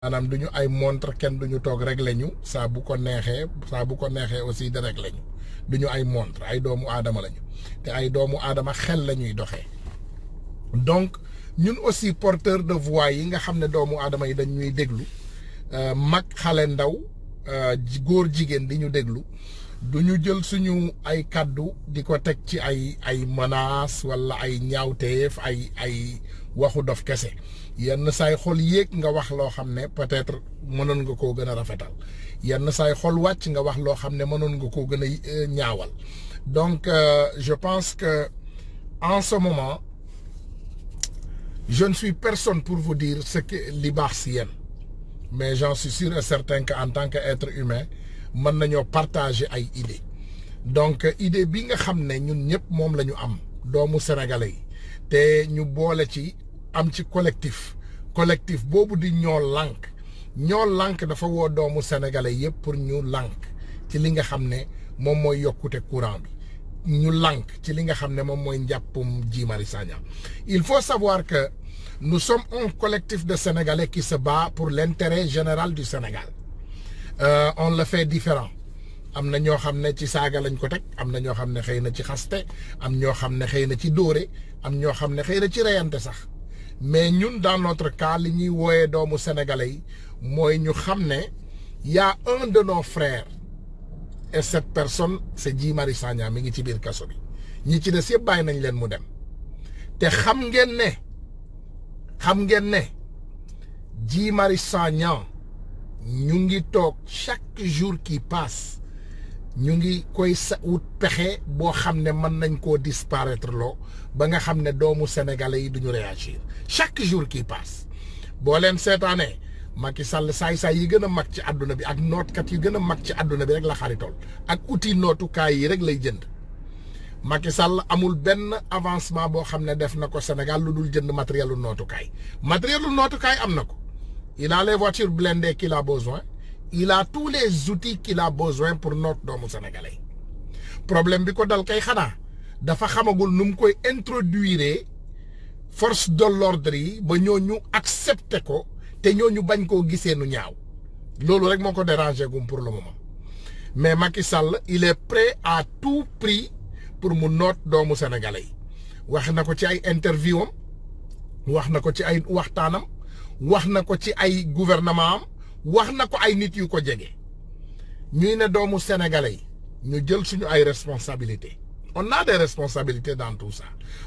maanaam du ñu ay montre kenn du ñu toog régler ñu saa bu ko neexee aussi de régler ñu du ñu ay montre ay doomu aadama lañu te ay doomu aadama xel la ñuy doxee donc ñun aussi porteur de voix yi nga xam ne doomu aadama yi dañ ñuy déglu mag xale ndaw góor jigéen di ñu déglu du ñu jël suñu ay kàddu di ko teg ci ay menaces wala ay ñaawteef ay waxu dof kese yenn saay xol yéeg nga wax loo xam ne peut-être mënoon nga koo gën a rafetal yenn saay xol wàcc nga wax loo xam ne mënoon nga koo gën a ñaawal donc je pense que en ce moment je ne suis personne pour vous dire ce que li baax si yéen mais j'en suis sûr et certain que en tant qu'être humain mën nañoo partager ay idées donc idée bi nga xam ne ñun ñëpp moom la ñu am doomu sénégalais yi te ñu boole ci am ci collectif boobu di ñoo lànk dafa woo doomu sénégalais yëpp pour ñu lànk ci li nga xam ne moom mooy yokkute courant bi ñu lànk ci li nga xam ne moom mooy njàppum Guy Marius Sagna il faut savoir que nous sommes un collectif de sénégalais qui se bat pour l'intérêt général du Sénégal on le fait différent am na ñoo xam ne ci saaga lañ ko teg am na ñoo xam ne xëy na ci xaste am ñoo xam ne xëy na ci dóore am ñoo xam ne xëy na ci reyante sax mais ñun dans notre cas li ñuy wooyee doomu sénégalais yi mooy ñu xam ne y a un de nos frères et cette personne c'est Guy Marius Sagna mi ngi ci biir kaso bi ñi ci des yëpp bàyyi nañ leen mu dem te xam ngeen ne Guy Marius Sagna ñu ngi toog chaque jour qui passe ñu ngi koy wut pexe boo xam ne mën nañ koo disparaître loo ba nga xam ne doomu sénégalais yi duñu réagir chaque jour qui passe boo leen seetaanee Macky Sall saay-saay yi gën a mag ci àdduna bi ak nootkat yi gën a mag ci àdduna bi rek la xaritool ak outil nootukaay yi rek lay jënd Macky Sall amul benn avancement boo xam ne def na ko Sénégal lu dul jënd matériel nootukaay am na ko il a les voitures blindées qu'il a besoin il a tous les outils qu'il a besoin pour noot doomu sénégalais problème bi ko dal kay xanaa dafa xamagul nu mu koy introduire force de l'ordre yi ba ñooñu accepter ko te ñooñu bañ koo gisee nu ñaaw loolu rek moo ko dérangé gum pour le moment mais Macky Sall il est prêt à tout prix pour mu noot doomu sénégalais yi wax na ko ci ay interview am wax na ko ci ay waxtaanam wax na ko ci ay gouvernement am wax na ko ay nit yu ko jege ñuy ne doomu sénégalais yi ñu jël suñu ay responsabilités on a des responsabilités dans tout ça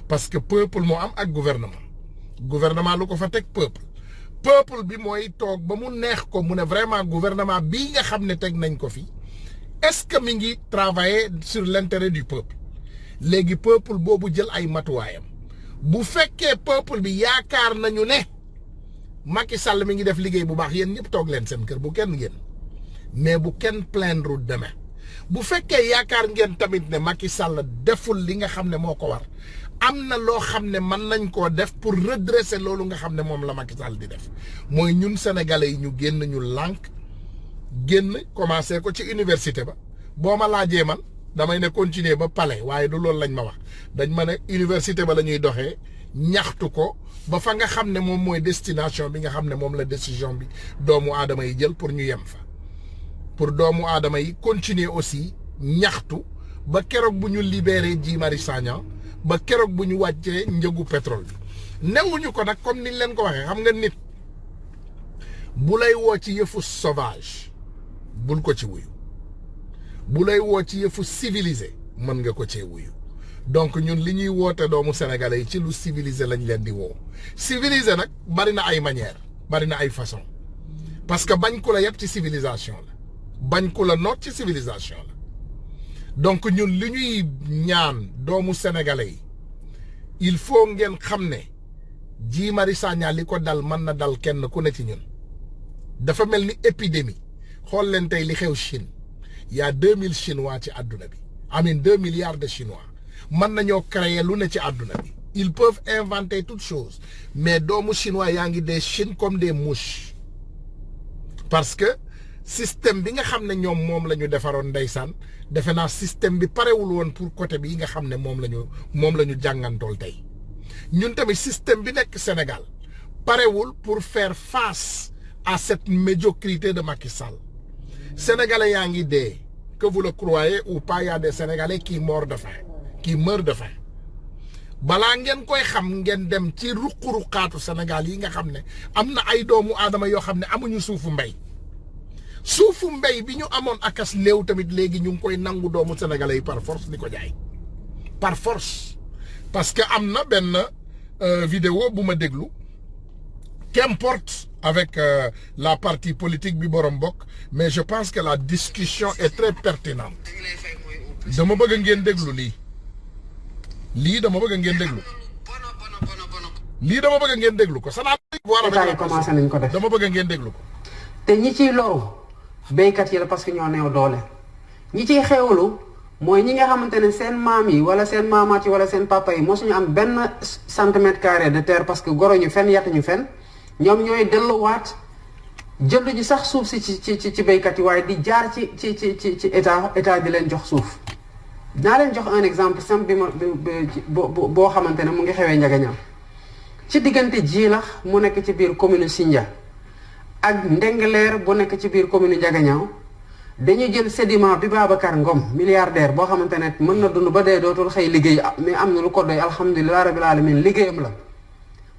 parce que peuple moo am ak gouvernement lu ko fa teg peuple bi mooy toog ba mu neex ko mu ne vraiment gouvernement bii nga xam ne teg nañ ko fi est-ce que mi ngi travailler sur l'intérêt du peuple léegi peuple boobu jël ay matuwaayam bu fekkee peuple bi yaakaar nañu ne Macky Sall mi ngi def liggéey bu baax yéen ñëpp toog leen seen kër bu kenn génn mais bu kenn plaindre demain bu fekkee yaakaar ngeen tamit ne Macky Sall deful li nga xam ne moo ko war am na loo xam ne mën nañ koo def pour redresser loolu nga xam ne moom la Macky Sall di def mooy ñun sénégalais yi ñu génn ñu lànk génn commencé ko ci université ba boo ma laajee man damay ne continuer ba palais waaye du loolu lañ ma wax dañ ma ne université ba la ñuy doxee ñaxtu ko ba fa nga xam ne moom mooy destination bi nga xam ne moom la décision bi doomu aadama yi jël pour ñu yem fa pour doomu aadama yi continuer aussi ñaxtu ba keroog bu ñu libéré Guy Marius Sagna ba keroog bu ñu wàccee njëgu pétrole bi newuñu ko nag comme niñ leen ko waxee xam nga nit bu lay woo ci yëfu sauvage bul ko ci wuyu bu lay woo ci yëfu civilisé mën nga ko cee wuyu donc ñun li ñuy woote doomu sénégalais yi ci lu civilisé lañ leen di woo civilisé nag bari na ay manière bari na ay façon parce que bañ ku la yëpp ci civilisation la bañ ku la noot ci civilisation la donc ñun li ñuy ñaan doomu sénégalais yi il faut ngeen xam ne Guy Marius Sagna li ko dal mën na dal kenn ku ne ci ñun dafa mel ni épidémie xool leen tey li xew Chine y a 2000 Chinois ci àdduna bi amin 2 milliards de Chinois mën nañoo créer lu ne ci àdduna bi ils peuvent inventer toutes choses mais doomu chinois yaa ngi des Chine comme des mouches parce que système bi nga xam ne ñoom moom la ñu defaroon ndeysaan defe naa système bi parewul woon pour côté bi nga xam ne moom la ñu jàngantool tey ñun tamit système bi nekk Sénégal parewul pour faire face à cette médiocrité de Macky Sall. Sénégalais yaa ngi dee, que vous le croyez ou pas, il y a des Sénégalais qui meurent de faim, qui meurent de faim. Balaa ngeen koy xam ngeen dem ci ruq-ruqaatu Sénégal yi nga xam ne am na ay doomu aadama yoo xam ne amuñu suufu mbay. Suufu mbay bi ñu amoon akas néew tamit léegi ñu ngi koy nangu doomu Sénégalais yi par force di ko jaay. Par force. Parce que am na benn vidéo bu ma déglu, qu'importe avec la partie politique bi borom bokk, mais je pense que la discussion est très pertinente. Dama bëgg ngeen déglu lii. Lii dama bëgg ngeen déglu. Lii dama bëgg ngeen déglu ko. Ça n'a état yi commencé nañ ko def. Dama bëgg ngeen déglu ko. te ñi ciy loru béykat yi la parce que ñoo neew doole. ñi ciy xewlu mooy ñi nga xamante ne seen maam yi wala seen maamaat yi wala seen papa yi mosuñu am benn centimètre carré de terre parce que goro ñu fen yatuñu fen ñoom ñooy delluwaat jënd ji sax suuf si ci béykat yi waaye di jaar ci état di leen jox suuf. naa leen jox un exemple simple boo xamante ne mu ngi xewee Njagañaaw ci diggante Jilax mu nekk ci biir commune Sindia ak Ndengleer bu nekk ci biir commune Njagañaaw dañuy jël sédiment bi Babacar Ngom milliardaire boo xamante ne mën na dund ba dee dootul xëy liggéey mais am na lu ko doy alhamdulilah rabil alamin liggéeyam la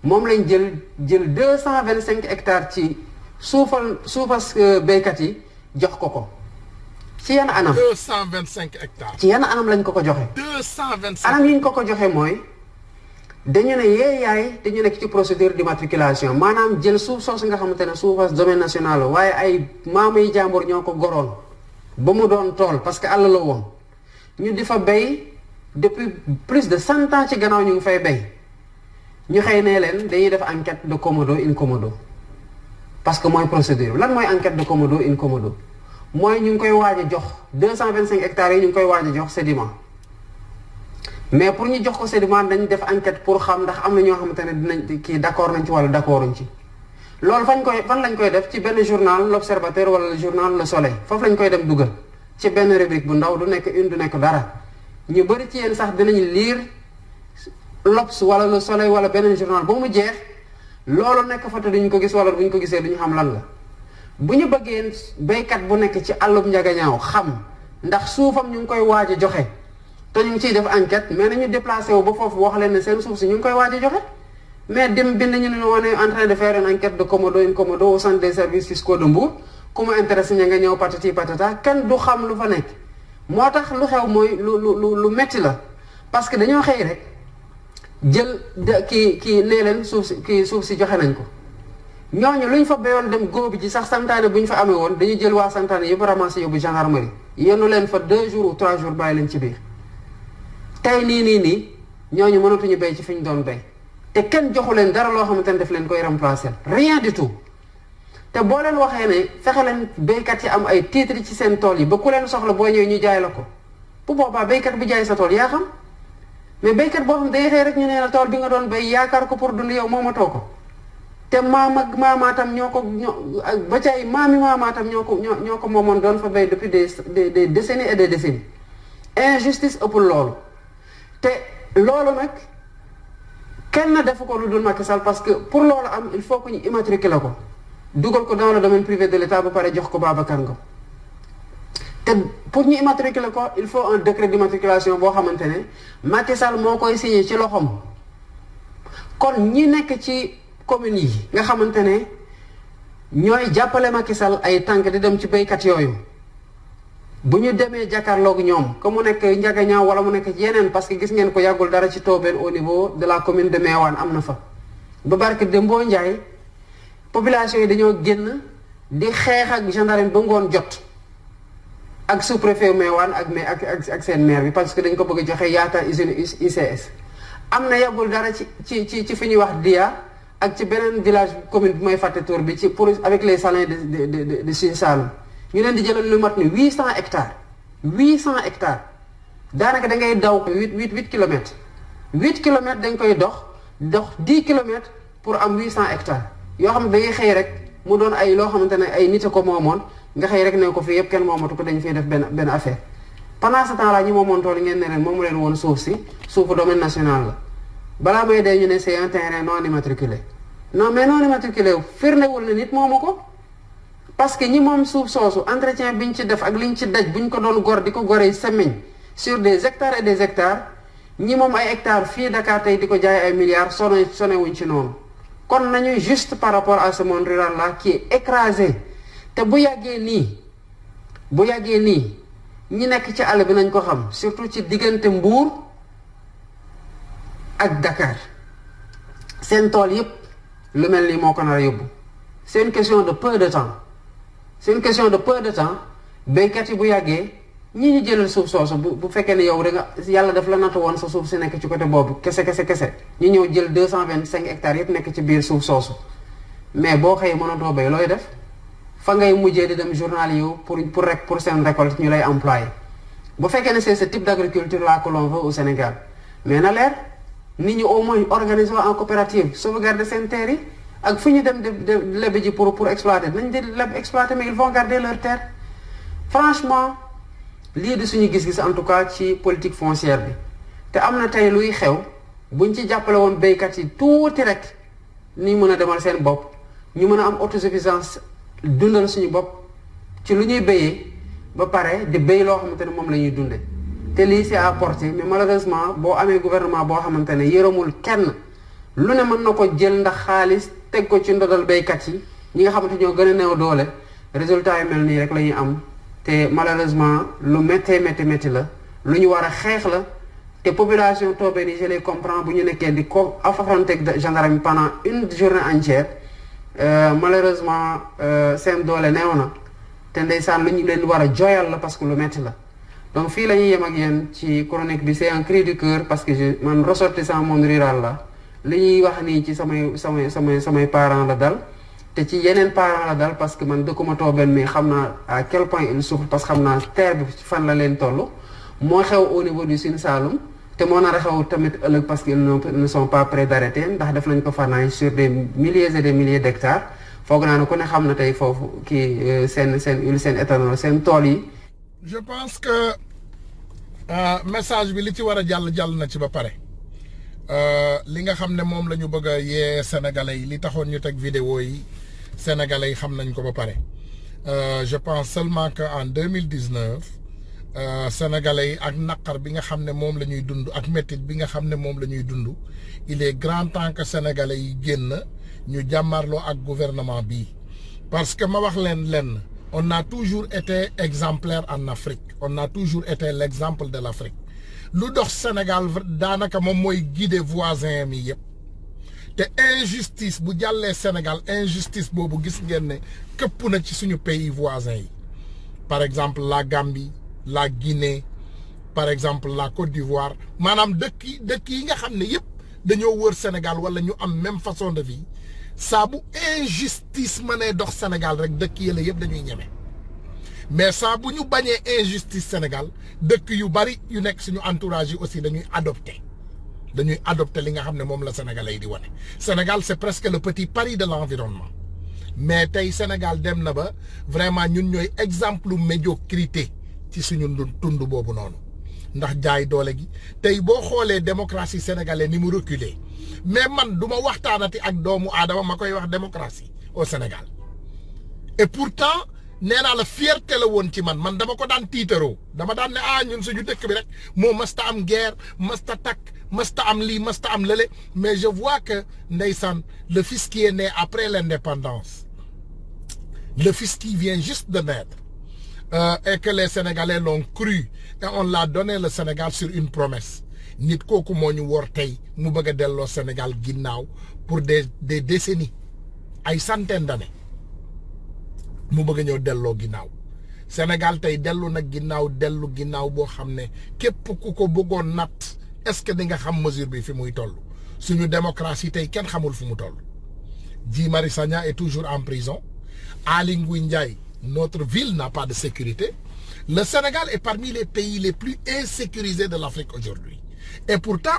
moom lañ jël 225 hectares ci suufas béykat yi jox ko. ci yan anam 225 hectares. ci yan anam lañ ko joxe. 225 anam yi ñu ko joxe mooy dañu ne yaay dañu nekk ci procédure d'immatriculation maanaam jël suuf soosu nga xamante ne suufas domaine national la waaye ay maama yi jàmbur ñoo ko goroon ba mu doon tool parce que àll la woon ñu di fa béy depuis plus de 100 ans ci gannaaw ñu ngi fay béy ñu xëy ne leen dañuy def enquête de commodo in commodo parce que mooy procédure lan mooy enquête de commodo in commodo. mooy ñu ngi koy waaj a jox 225 hectares yi ñu ngi koy waaj a jox sédiment mais pour ñu jox ko sédiment dañ def enquête pour xam ndax am na ñoo xamante ne dinañ kii d'accord nañ ci wala d'accorduñ ci. loolu fan lañ koy def ci benn journal l'Observateur wala le journal Le Soleil foofu lañ koy dem dugal ci benn rubrique bu ndaw du nekk une du nekk dara ñu bëri ci yéen sax dinañ lire l'Obs wala Le Soleil wala beneen journal ba mu jeex loolu nekk fa te duñ ko gis wala buñ ko gisee duñu xam lan la. bu ñu bëggee béykat bu nekk ci àllub Njagañaaw xam ndax suufam ñu ngi koy waaj a joxe te ñu ngi ciy def enquête mais nañu déplacé wu ba foofu wax leen ne seen suuf si ñu ngi koy waaj a joxe mais dem bind ñu ne on est en train de faire une enquête de commodo in commodo au centre des services fiscaux de Mbour ku mu intéressé Njagañaaw patati patata kenn du xam lu fa nekk. moo tax lu xew mooy lu metti la parce que dañoo xëy rek jël kii nee leen suuf si joxe nañ ko. ñooñu lu ñu fa béyoon dem góob ji sax santaane bu ñu fa amee woon dañuy jël waa santaane yëpp ramassé yóbbu gendarmerie yenu leen fa 2 jours ou 3 jours bàyyi leen ci biir tey nii ñooñu mënatuñu béy ci fi ñu doon béy te kenn joxu leen dara loo xamante ne daf leen koy remplacer rien du tout te boo leen waxee ne fexe leen béykat yi am ay titres ci seen tool yi ba ku leen soxla boo ñëwee ñu jaay la ko bu boobaa béykat bi jaay sa tool yaa xam mais béykat boo xam day xëy rek ñu nee la tool bi nga doon béy yaakaar ko pour dund yow moomatoo ko. te maam ak maamaatam ñoo ba cay maami maamaatam ñoo ko moomoon doon fa béy depuis des décennies et des décennies injustice ëpp loolu te loolu nag kenn defu ko lu dul Macky Sall parce que pour loolu am il faut que ñu immatriculer ko dugal ko dans le domaine privé de l'État ba pare jox ko Babacar Ngom te pour ñu immatriculer ko il faut un décret d'immatriculation boo xamante ne Macky Sall moo koy signé ci loxoom kon ñi nekk ci communes yi nga xamante ne ñooy jàppale Macky Sall ay tànk di dem ci béykat yooyu bu ñu demee jàkkaarloog ñoom que mu nekk Njagañaaw wala mu nekk ci yeneen parce que gis ngeen ko yàggul dara ci Tobène au niveau de la commune de Meouane am na fa. ba barke Dembo Ndiaye population yi dañoo génn di xeex ak gendarme ba ngoon jot ak sous-préfet Meouane ak seen maire bi parce que dañ ko bëgg a joxe yaata usine ICS. am na yàggul dara ci fi ñuy wax Dia. ak ci beneen village commune bi mooy fàtte tour bi ci pour avec les salins de Sine Saloum ñu leen di jëlal lu mat ni 800 hectares 800 hectares daanaka da ngay daw 8 kilomètres 8 kilomètres dañ koy dox 10 kilomètres pour am 800 hectares yoo xam ne da ngay xëy rek mu doon ay loo xamante ne ay nit a ko moomoon nga xëy rek ne ko fii yëpp kenn moomatu ko dañu fiy def benn affaire pendant ce temps là ñi moomoon tool ngeen ne leen moomu leen woon suuf si suufu domaine national la balaa may dee ñu ne c'est un terrain non immatriculé non mais non immatriculé firndewul ne nit moomu ko parce que ñi moom suuf soosu entretien biñ ci def ak liñ ci daj buñ ko doon gor di ko goree semaine sur des hectares et des hectares ñi moom ay hectares fii Dakar tey di ko jaay ay milliards sonewuñ ci noonu. kon nañu juste par rapport à ce monde rural là qui est écrasé te bu yàggee nii ñi nekk ci àll bi nañ ko xam surtout ci diggante Mbour ak Dakar seen tool yépp lu mel nii moo ko nar a yóbbu c'est une question de peu de temps béykat yi bu yàggee ñi ñu jëlal suuf soosu bu fekkee ne yow da nga yàlla daf la nattu woon sa suuf si nekk ci côté boobu kese ñu ñëw jël 225 hectares yépp nekk ci biir suuf soosu mais boo xëyee mënatoo béy looy def fa ngay mujjee di dem journal yi pour seen récolte ñu lay employé bu fekkee ne c'est ce type d'agriculture là que l'on veut au Sénégal mais na leer nit ñi au moins organiser en coopérative sauvegarder seen terres yi ak fu ñu dem de lebe ji pour exploiter nañ di leb exploiter mais ils vont garder leur terre franchement lii di suñu gis-gis en tout cas ci politique foncière bi te am na tey luy xew buñ ci jàppale woon béykat yi tuuti rek ni mën a demal seen bopp ñu mën a am autosuffisance dundal suñu bopp ci lu ñuy béyee ba pare di béy loo xamante ne moom la ñuy dunde te lii c'est à porter mais malheureusement boo amee gouvernement boo xamante ne yërëmul kenn lu ne mën na ko jël ndax xaalis teg ko ci ndodal béykat yi ñi nga xamante ñoo gën a néew doole résultat yu mel nii rek la ñuy am te malheureusement lu métti la lu ñu war a xeex la te population toobeen yi je les comprends bu ñu nekkee di ko affronter ak gendarme pendant une journée entière malheureusement seen doole néew na te ndeysaan lu ñu leen war a joyal la parce que lu métti la donc fii la ñuy yem ak yéen ci chronique bi c'est un cri du cœur parce que man ressortissant monde rural la li ñuy wax nii ci samay parents la dal te ci yeneen parents la dal parce que man dëkkuma Tobène mais xam naa à quel point ils souffrent parce que xam naa terre bi fan la leen toll moo xew au niveau du Sine Saloum te moo nar a xew tamit ëllëg parce que ils ne sont pas prêts d'arrêter ndax def nañ ko fanaan sur des milliers et des milliers d'hectares foog naa ne ku ne xam na tey foofu kii seen huile seen éthanol seen tool yi. je pense que message bi li ci war a jàll na ci ba pare li nga xam ne moom la ñu bëgg a yee sénégalais yi li taxoon ñu teg vidéo yi sénégalais yi xam nañ ko ba pare je pense seulement que en 2019 sénégalais yi ak naqar bi nga xam ne moom la ñuy dund ak métit bi nga xam ne moom la ñuy dund il est grand temps que sénégalais yi génn ñu jàmmarloo ak gouvernement bii parce que ma wax leen on a toujours été exemplaire en Afrique on a toujours été l'exemple de l'Afrique lu dox Sénégal daanaka moom mooy guider voisin mi yëpp te injustice bu jàllee Sénégal injustice boobu gis ngeen ne këpp na ci suñu pays voisins yi par exemple la Gambie la Guinée par exemple la Côte d'Ivoire maanaam dëkk yi nga xam ne yëpp dañoo wër Sénégal wala ñu am même façon de vie saa bu injustice mënee dox Sénégal rek dëkk yële yëpp dañuy ñeme mais saa bu ñu bañee injustice Sénégal dëkk yu bari yu nekk suñu entourage yi aussi dañuy adopter li nga xam ne moom la Sénégalais yi di wane. Sénégal c'est presque le petit Paris de l'environnement mais tey Sénégal dem na ba vraiment ñun ñooy exemple médiocrité ci suñu tund boobu noonu ndax jaay doole gi tey boo xoolee démocratie sénégalaise ni mu reculé mais man du ma waxtaanati ak doomu aadama ma koy wax démocratie au Sénégal et pourtant nee naa la fierté la woon ci man dama ko daan tiitaroo dama daan ne ñun suñu dëkk bi rek moo masta am guerre masta takk masta am lii masta am lële mais je vois que ndeysaan le fils qui est né après l'indépendance le fils qui vient juste de naître et que les Sénégalais l'ont cru et on l'a donné le Sénégal sur une promesse nit kooku moo ñu wor tey mu bëgg a delloo Sénégal ginnaaw pour des décennies ay centaines d'années mu bëgg a ñëw delloo ginnaaw Sénégal tey dellu nag dellu ginnaaw boo xam ne képp ku ko bëggoon natt est-ce que di nga xam mesure bi fi muy toll suñu démocratie tey kenn xamul fu mu toll Guy Marius Sagna est toujours en prison Aly Ngouille Ndiaye notre ville n'a pas de sécurité le Sénégal est parmi les pays les plus insécurisés de l'Afrique aujourd'hui et pourtant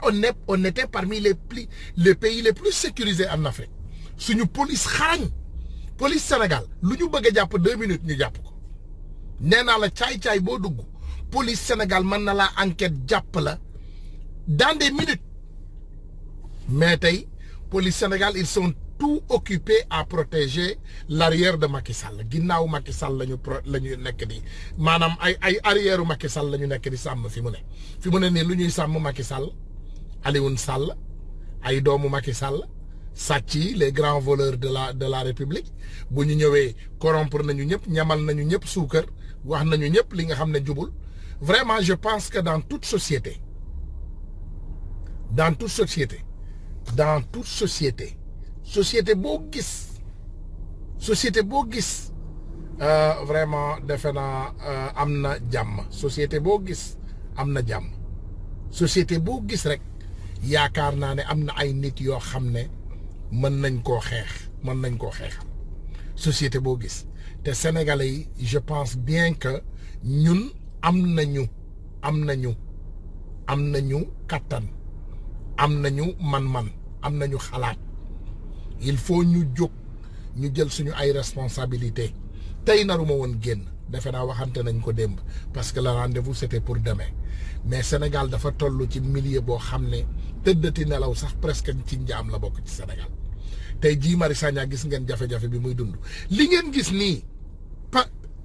on était parmi les pays les plus sécurisés en Afrique suñu police xarañ police Sénégal lu ñu bëgg a jàpp 2 minutes ñu jàpp ko nee naa la caay-caay boo dugg police Sénégal mën na laa enquête jàpp la dans des minutes mais tey police Sénégal ils sont tout occupés à protéger l'arrière de Macky Sall ginnaaw Macky Sall lañu nekk di maanaam ay arrière u Macky Sall lañu nekk di sàmm fi mu ne nii lu ñuy sàmm Macky Sall Alioune Sall ay doomu Macky Sall sàcc yi les grands voleurs de la République bu ñu ñëwee corrompre nañu ñëpp ñamal nañu ñëpp suukar wax nañu ñëpp li nga xam ne jubul vraiment je pense que dans toute société boo gis vraiment defe naa am na jàmm société boo gis am na jàmm société boo gis rek yaakaar naa ne am na ay nit yoo xam ne mën nañ koo xeexal société boo gis te sénégalais yi je pense bien que ñun am nañu kattan am nañu man-man am nañu xalaat il faut ñu jóg ñu jël suñu ay responsabilité tey naruma woon génn defe naa waxante nañ ko démb parce que le rendez-vous c'était pour demain mais Sénégal dafa toll ci milieu boo xam ne tëddati nelaw sax presque ci njaam la bokk ci Sénégal tey Guy Marius Sagna gis ngeen jafe-jafe bi muy dund li ngeen gis nii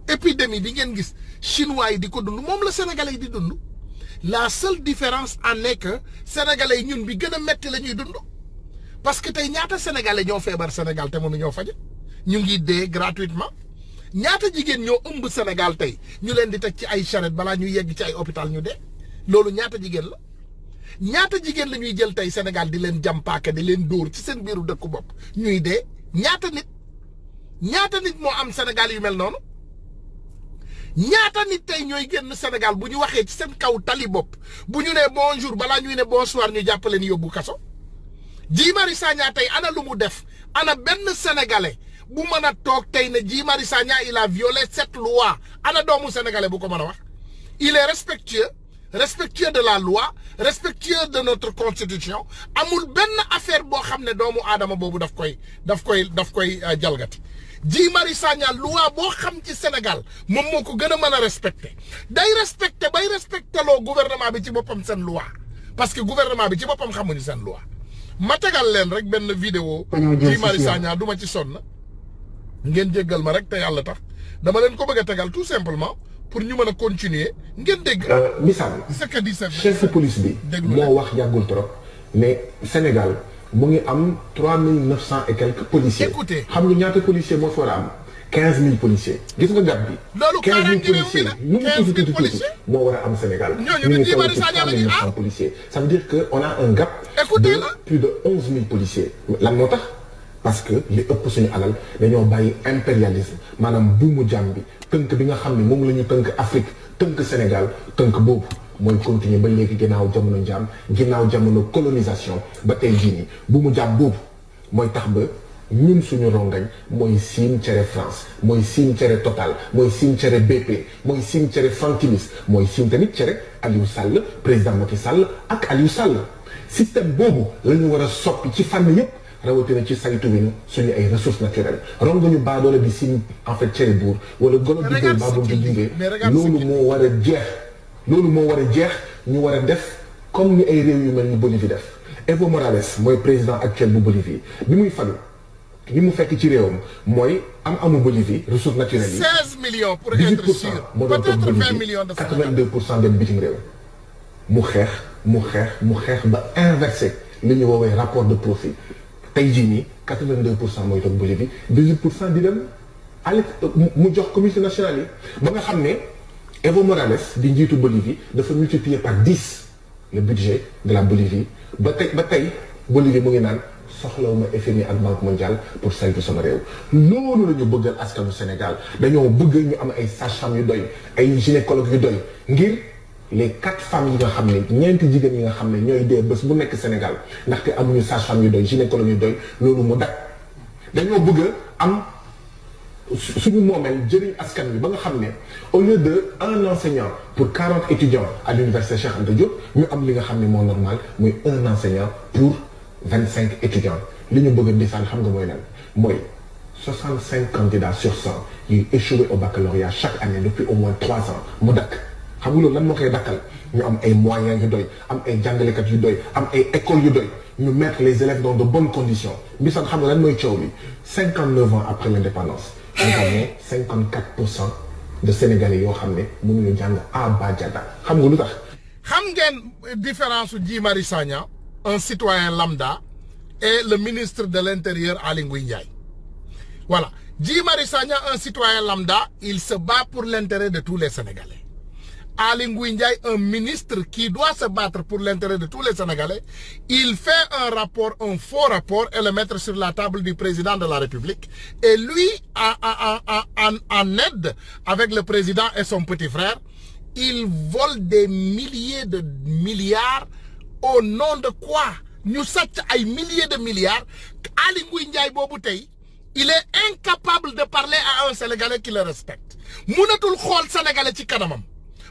épidémie bi ngeen gis chinois yi di ko dund moom la sénégalais yi di dund la seule différence en est que sénégalais yi ñun bi gën a metti la ñuy dund parce que tey ñaata sénégalais ñoo feebar Sénégal te mënuñoo faj ñu ngi dee gratuitement ñaata jigéen ñoo ëmb Sénégal tey ñu leen di teg ci ay charrette balaa ñuy yegg ci ay hôpital ñu dee loolu ñaata jigéen la ñaata jigéen la ñuy jël tey Sénégal di leen jàmpaaka di leen dóor ci seen biiru dëkku bopp ñuy dee ñaata nit moo am Sénégal yu mel noonu ñaata nit tey ñooy génn Sénégal bu ñu waxee ci seen kaw tali bopp bu ñu nee bonjour balaa ñuy ne bonsoir ñu jàpp leen yóbbu kaso Guy Marius Sagna tey ana lu mu def ana benn sénégalais bu mën a toog tey ne Guy Marius Sagna il a violé cette loi ana doomu sénégalais bu ko mën a wax il est respectueux de la loi respectueux de notre constitution amul benn affaire boo xam ne doomu aadama boobu daf koy jalgati Guy Marius Sagna loi boo xam ci Sénégal moom moo ko gën a mën a respecté bay respecté loo gouvernement bi ci boppam seen loi parce que gouvernement bi ci boppam xamuñu seen loi ma tegal leen rek benn vidéo Guy Marius Sagna du ma ci sonn ngeen jéggal ma rek te yàlla tax dama leen ko bëgg a tegal tout simplement pour ñu mën a continuer ngeen dégg. misaal chef de police bi moo wax yàggul trop mais Sénégal mu ngi am 3900 et quelques policiers. écoutez xam nga ñaata policiers moo fa war a am 15000 policiers. gis nga gàtt bi. loolu 15000 policiers lu mu tuuti moo war a am Sénégal. ñooñu ñu ngi Guy toll Marius ci Sagna la ñuy 3900 policiers. ça veut dire que on a un gap. écoutez de la plus de 11000 policiers. lan moo tax parce que li ëpp suñu alal dañoo bàyyi impérialisme maanaam buumu jàmm bi tënk bi nga xam ne moom la ñu tënk Afrique tënk Sénégal tënk boobu mooy continuer ba léegi ginnaaw jamono njaam ginnaaw jamono colonisation ba tey jii nii buumu jàmm boobu mooy tax ba ñun suñu rongañ mooy siin cere France mooy siin cere Total mooy siin cere BP mooy siin cere Frankilis mooy siin tamit cere Aliou Sall président Macky Sall ak Aliou Sall système boobu la ñu war a soppi ci fànn yépp rawatina ci saytu wi suñu ay ressources naturelles rongañu baadoole bi siin en fait cere buur wala golo di koy baabul di dundee loolu moo war a jeex ñu war a def comme ni ay réew yu mel ni Bolivie def Evo Morales mooy président actuel bu Bolivie bi muy falu li mu fekk ci réewam mooy amu Bolivie ressources naturelles yi 16 millions pour être sûr moo doon toog peut-être 20 Bolivie millions de 82% dem bitim réew mu xeex ba inversé li ñu woowee rapport de profit tey jii nii 82% mooy toog Bolivie 18% di dem mu jox communauté nationale yi ba nga xam ne Evo Morales di njiitu Bolivie dafa multiplier par 10 le budget de la Bolivie ba tey Bolivie mu ngi naan soxlawuma FMI ak Banque mondiale pour saytu sama réew loolu la ñu bëggal askanu Sénégal dañoo bëgg ñu am ay sages-femmes yu doy ay gynécologues yu doy ngir les 4 femmes yi nga xam ne ñeenti jigéen yi nga xam ne ñooy dee bés bu nekk Sénégal ndaxte amuñu sage-femme yu doy gynécologue yu doy loolu mu dak dañoo bëgg am suñu moomeel jëriñ askan bi ba nga xam ne au lieu de un enseignant pour 40 étudiants à l'université Cheikh Anta Diop ñu am li nga xam ne moo normal muy un enseignant pour 25 étudiants li ñu bëgg a defaan xam nga mooy lan mooy 65 candidats sur 100 yuy échoué au baccalauréat chaque année depuis au moins 3 ans mu dakk xam nga loolu lan moo koy dakkal ñu am ay moyens yu doy am ay jàngalekat yu doy am ay écoles yu doy ñu mettre les élèves dans de bonnes conditions bi sax xam nga lan mooy coow bi 59 ans après l'indépendance nous avons 54% de Sénégalais yoo xam ne mënuñu jàng abajada xam nga lu tax. xam ngeen différence su Guy Marius Sagna un citoyen lambda et le ministre de l'Intérieur Aly Ngouille Ndiaye voilà Guy Marius Sagna un citoyen lambda il se bat pour l'intérêt de tous les Sénégalais. Aly Ngouille Ndiaye, un ministre qui doit se battre pour l'intérêt de tous les Sénégalais, il fait un rapport, un faux rapport, et le mettre sur la table du président de la République. Et lui, en aide avec le président et son petit frère, il vole des milliers de milliards au nom de quoi? Nous sommes à milliers de milliards. Aly Ngouille Ndiaye bobu tay, il est incapable de parler à un Sénégalais qui le respecte. Mounatul khol Sénégalais ci kanamam.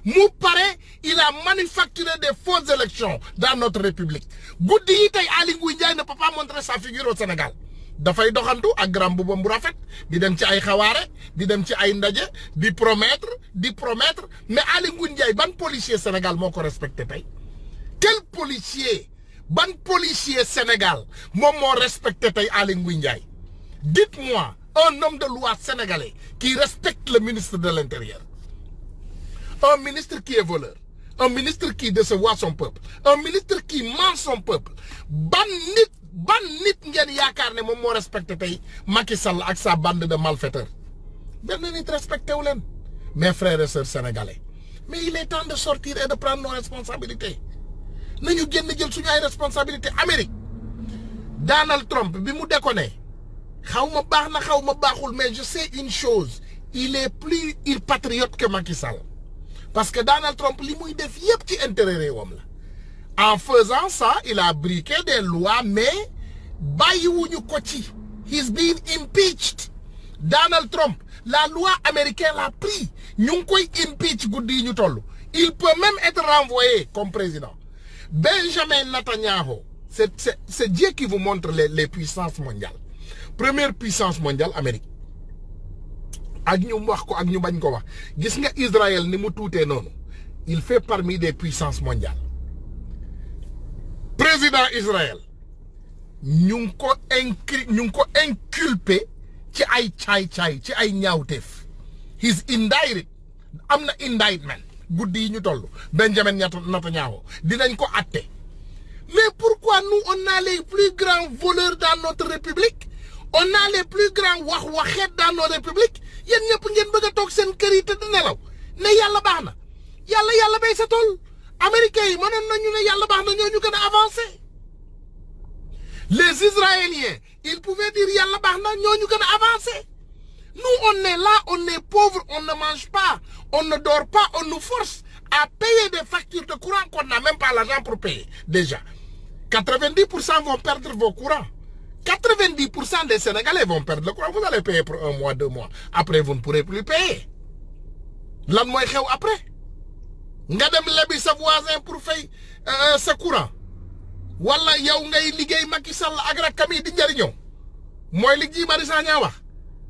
Mou paraît, il a manufacturé des fausses élections dans notre République. Goudi yi tay Aly Ngouille Ndiaye ne peut pas montrer sa figure au Sénégal. Dafay doxantu ak grand boubam bu rafet di dem ci ay xawaare di dem ci ay ndaje di promettre mais Aly Ngouille Ndiaye ban policier Sénégal moo ko respecté tey quel policier ban policier Sénégal moom moo respecté tey Aly Ngouille Ndiaye dites-moi un homme de loi sénégalais qui respecte le ministre de l'Intérieur. Un ministre qui est voleur, un ministre qui décevoit son peuple, un ministre qui ment son peuple. Ban nit ngeen yaakaar ne moom moo respecté tey Macky Sall ak sa bande de malfaiteurs. Benn nit respecté wu leen mes frères et sœurs sénégalais. Mais il est temps de sortir et de prendre nos responsabilités. Nañu génn jël suñu ay responsabilités. Amérique Donald Trump bi mu déconné xaw ma baax na xaw ma baaxul mais je sais une chose, il est plus patriote que Macky Sall. Parce que Donald Trump li muy def yépp ci intérêt réewam la. En faisant ça, il a briqué des lois mais bàyyiwuñu ko ci. He's been impeached. Donald Trump, la loi américaine l'a pris. Ñu ngi koy impeach guddi yi ñu toll. Il peut même être renvoyé comme président. Benjamin Netanyahu, c'est Dieu qui vous montre les puissances mondiales. Première puissance mondiale, Amérique. Ak ñu wax ko ak ñu bañ ko wax gis nga Israël ni mu tuutee noonu il fait parmi des puissances mondiales. Président Israël ñu ngi ko inculpé ci ay caay-caay ci ay ñaawteef. He's indicted am na indictment guddi yi ñu toll Benjamin Netanyahu dinañ ko atte. Mais pourquoi nous on a les plus grands voleurs dans notre République? On a les plus grands waxet dans nos républiques. Yéen ñëpp ngeen bëgg a toog seen kër yi te di nelaw ne yàlla baax na yàlla bay sa tool américains yi mënoon nañu ne yàlla baax na ñoo ñu gën a avancé. Les Israéliens ils pouvaient dire yàlla baax na ñoo ñu gën a avancé. Nous on est là, on est pauvres, on ne mange pas, on ne dort pas, on nous force à payer des factures de courant qu'on n'a même pas l'argent pour payer. Déjà 90% vont perdre vos courants. 90% des Sénégalais vont perdre le courant. Vous allez payer pour 1 mois, 2 mois. Après, vous ne pourrez plus payer. Lan mooy xew après. Nga dem lebi sa voisin pour fay sa courant. Wala yow ngay liggéey Macky Sall ak rakkam yi di njëriñoo. Mooy li Guy Marius Sagna wax.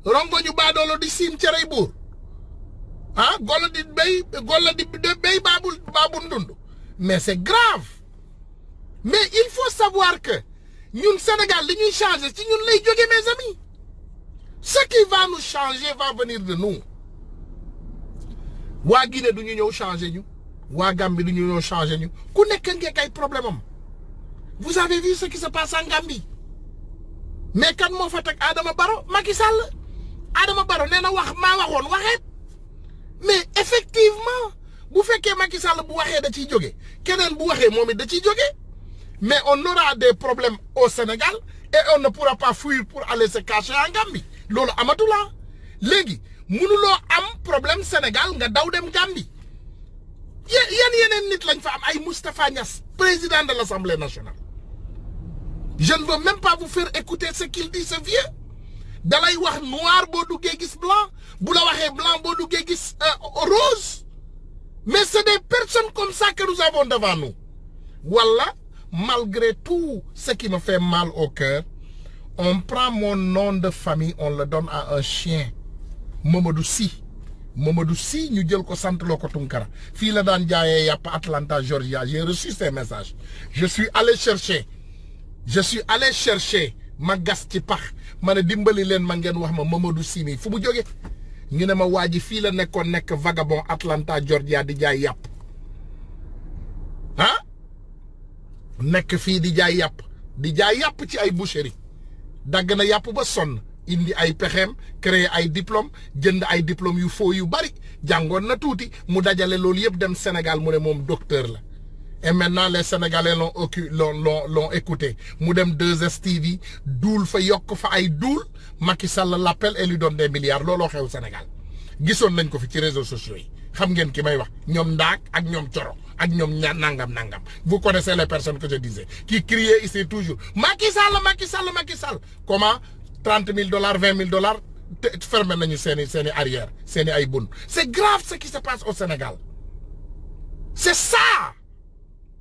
Rongo ñu baadoolo di siim cerey buur. Ah, golo di béy baabul ndund. Mais c'est grave. Mais il faut savoir que ñun Sénégal li ñuy changer ci ñun lay jóge mes amis. Ce qui va nous changer va venir de nous. Waa Guinée du ñu ñëw changer ñu. Waa Gambie du ñu ñëw changer ñu. Ku nekk ngeen ay problème am. Vous avez vu ce qui se passe en Gambie. Mais kan moo fa teg Adama Barrow Macky Sall. Adama Barrow nee na wax maa waxoon waxeet. Mais effectivement bu fekkee Macky Sall bu waxee da ciy jóge keneen bu waxee moom it da ciy jóge. Mais on aura des problèmes au Sénégal et on ne pourra pas fuir pour aller se cacher en Gambie. Lolo amatula. Légui, mënuloo am problème Sénégal nga daw dem Gambie. Yenen nit lañ fa am ay Moustapha Niasse, président de l'Assemblée nationale. Je ne veux même pas vous faire écouter ce qu'il dit, ce vieux. Dalay wax noir bo duggé gis blanc, bu la waxé blanc bo duggé gis rose. Mais c'est des personnes comme ça que nous avons devant nous. Voilà. Malgré tout ce qui me fait mal au cœur, on prend mon nom de famille, on le donne à un chien. Mamadou Sy. Mamadou Sy, ñu jël ko sant loo ko Tunkara. Fii la daan jaayee yàpp Atlanta, Georgia. J'ai reçu ces messages. Je suis allé chercher je suis allé chercher ma gas ci pax ma ne dimbali leen ma ngeen wax ma Mamadou Sy mi fu mu jóge ñu ne ma waa ji fii la nekkoon nekk vagabond Atlanta Georgia di jaay yàpp ah nekk fii di jaay yàpp ci ay boucherie dagg na yàpp ba sonn indi ay pexeem créer ay diplôme jënd ay diplôme yu faux yu bari jàngoon na tuuti mu dajale loolu yëpp dem Sénégal mu ne moom docteur la et maintenant les Sénégalais l'ont écouté mu dem 2STV duul fa yokk fa ay duul Macky Sall l'appelle et lui donne des milliards looloo xew Sénégal gisoon nañ ko fi ci réseaux sociaux yi xam ngeen ki may wax ñoom Ndaak ak ñoom Coro ak ñoom nangam vous connaissez les personnes que je disais qui criaient ici toujours Macky Sall comment $30 000 $20 000 fermé nañu seeni arrière seeni ay bun. C'est grave ce qui se passe au Sénégal. C'est ça.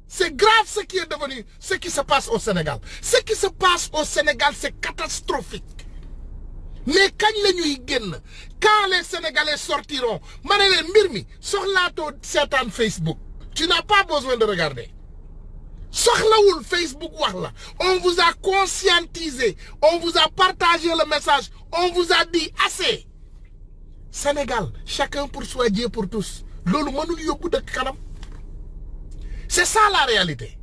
C'est grave ce qui est devenu, ce qui se passe au Sénégal. Ce qui se passe au Sénégal, c'est catastrophique. Mais quand les Sénégalais sortiront, Mirmi, sur certains Facebook, tu n'as pas besoin de regarder. Soxlawul Facebook wax la. On vous a conscientisé, on vous a partagé le message, on vous a dit assez. Sénégal, chacun pour soi, Dieu pour tous. Lolu mënul yobbu dëkk kanam. C'est ça la réalité.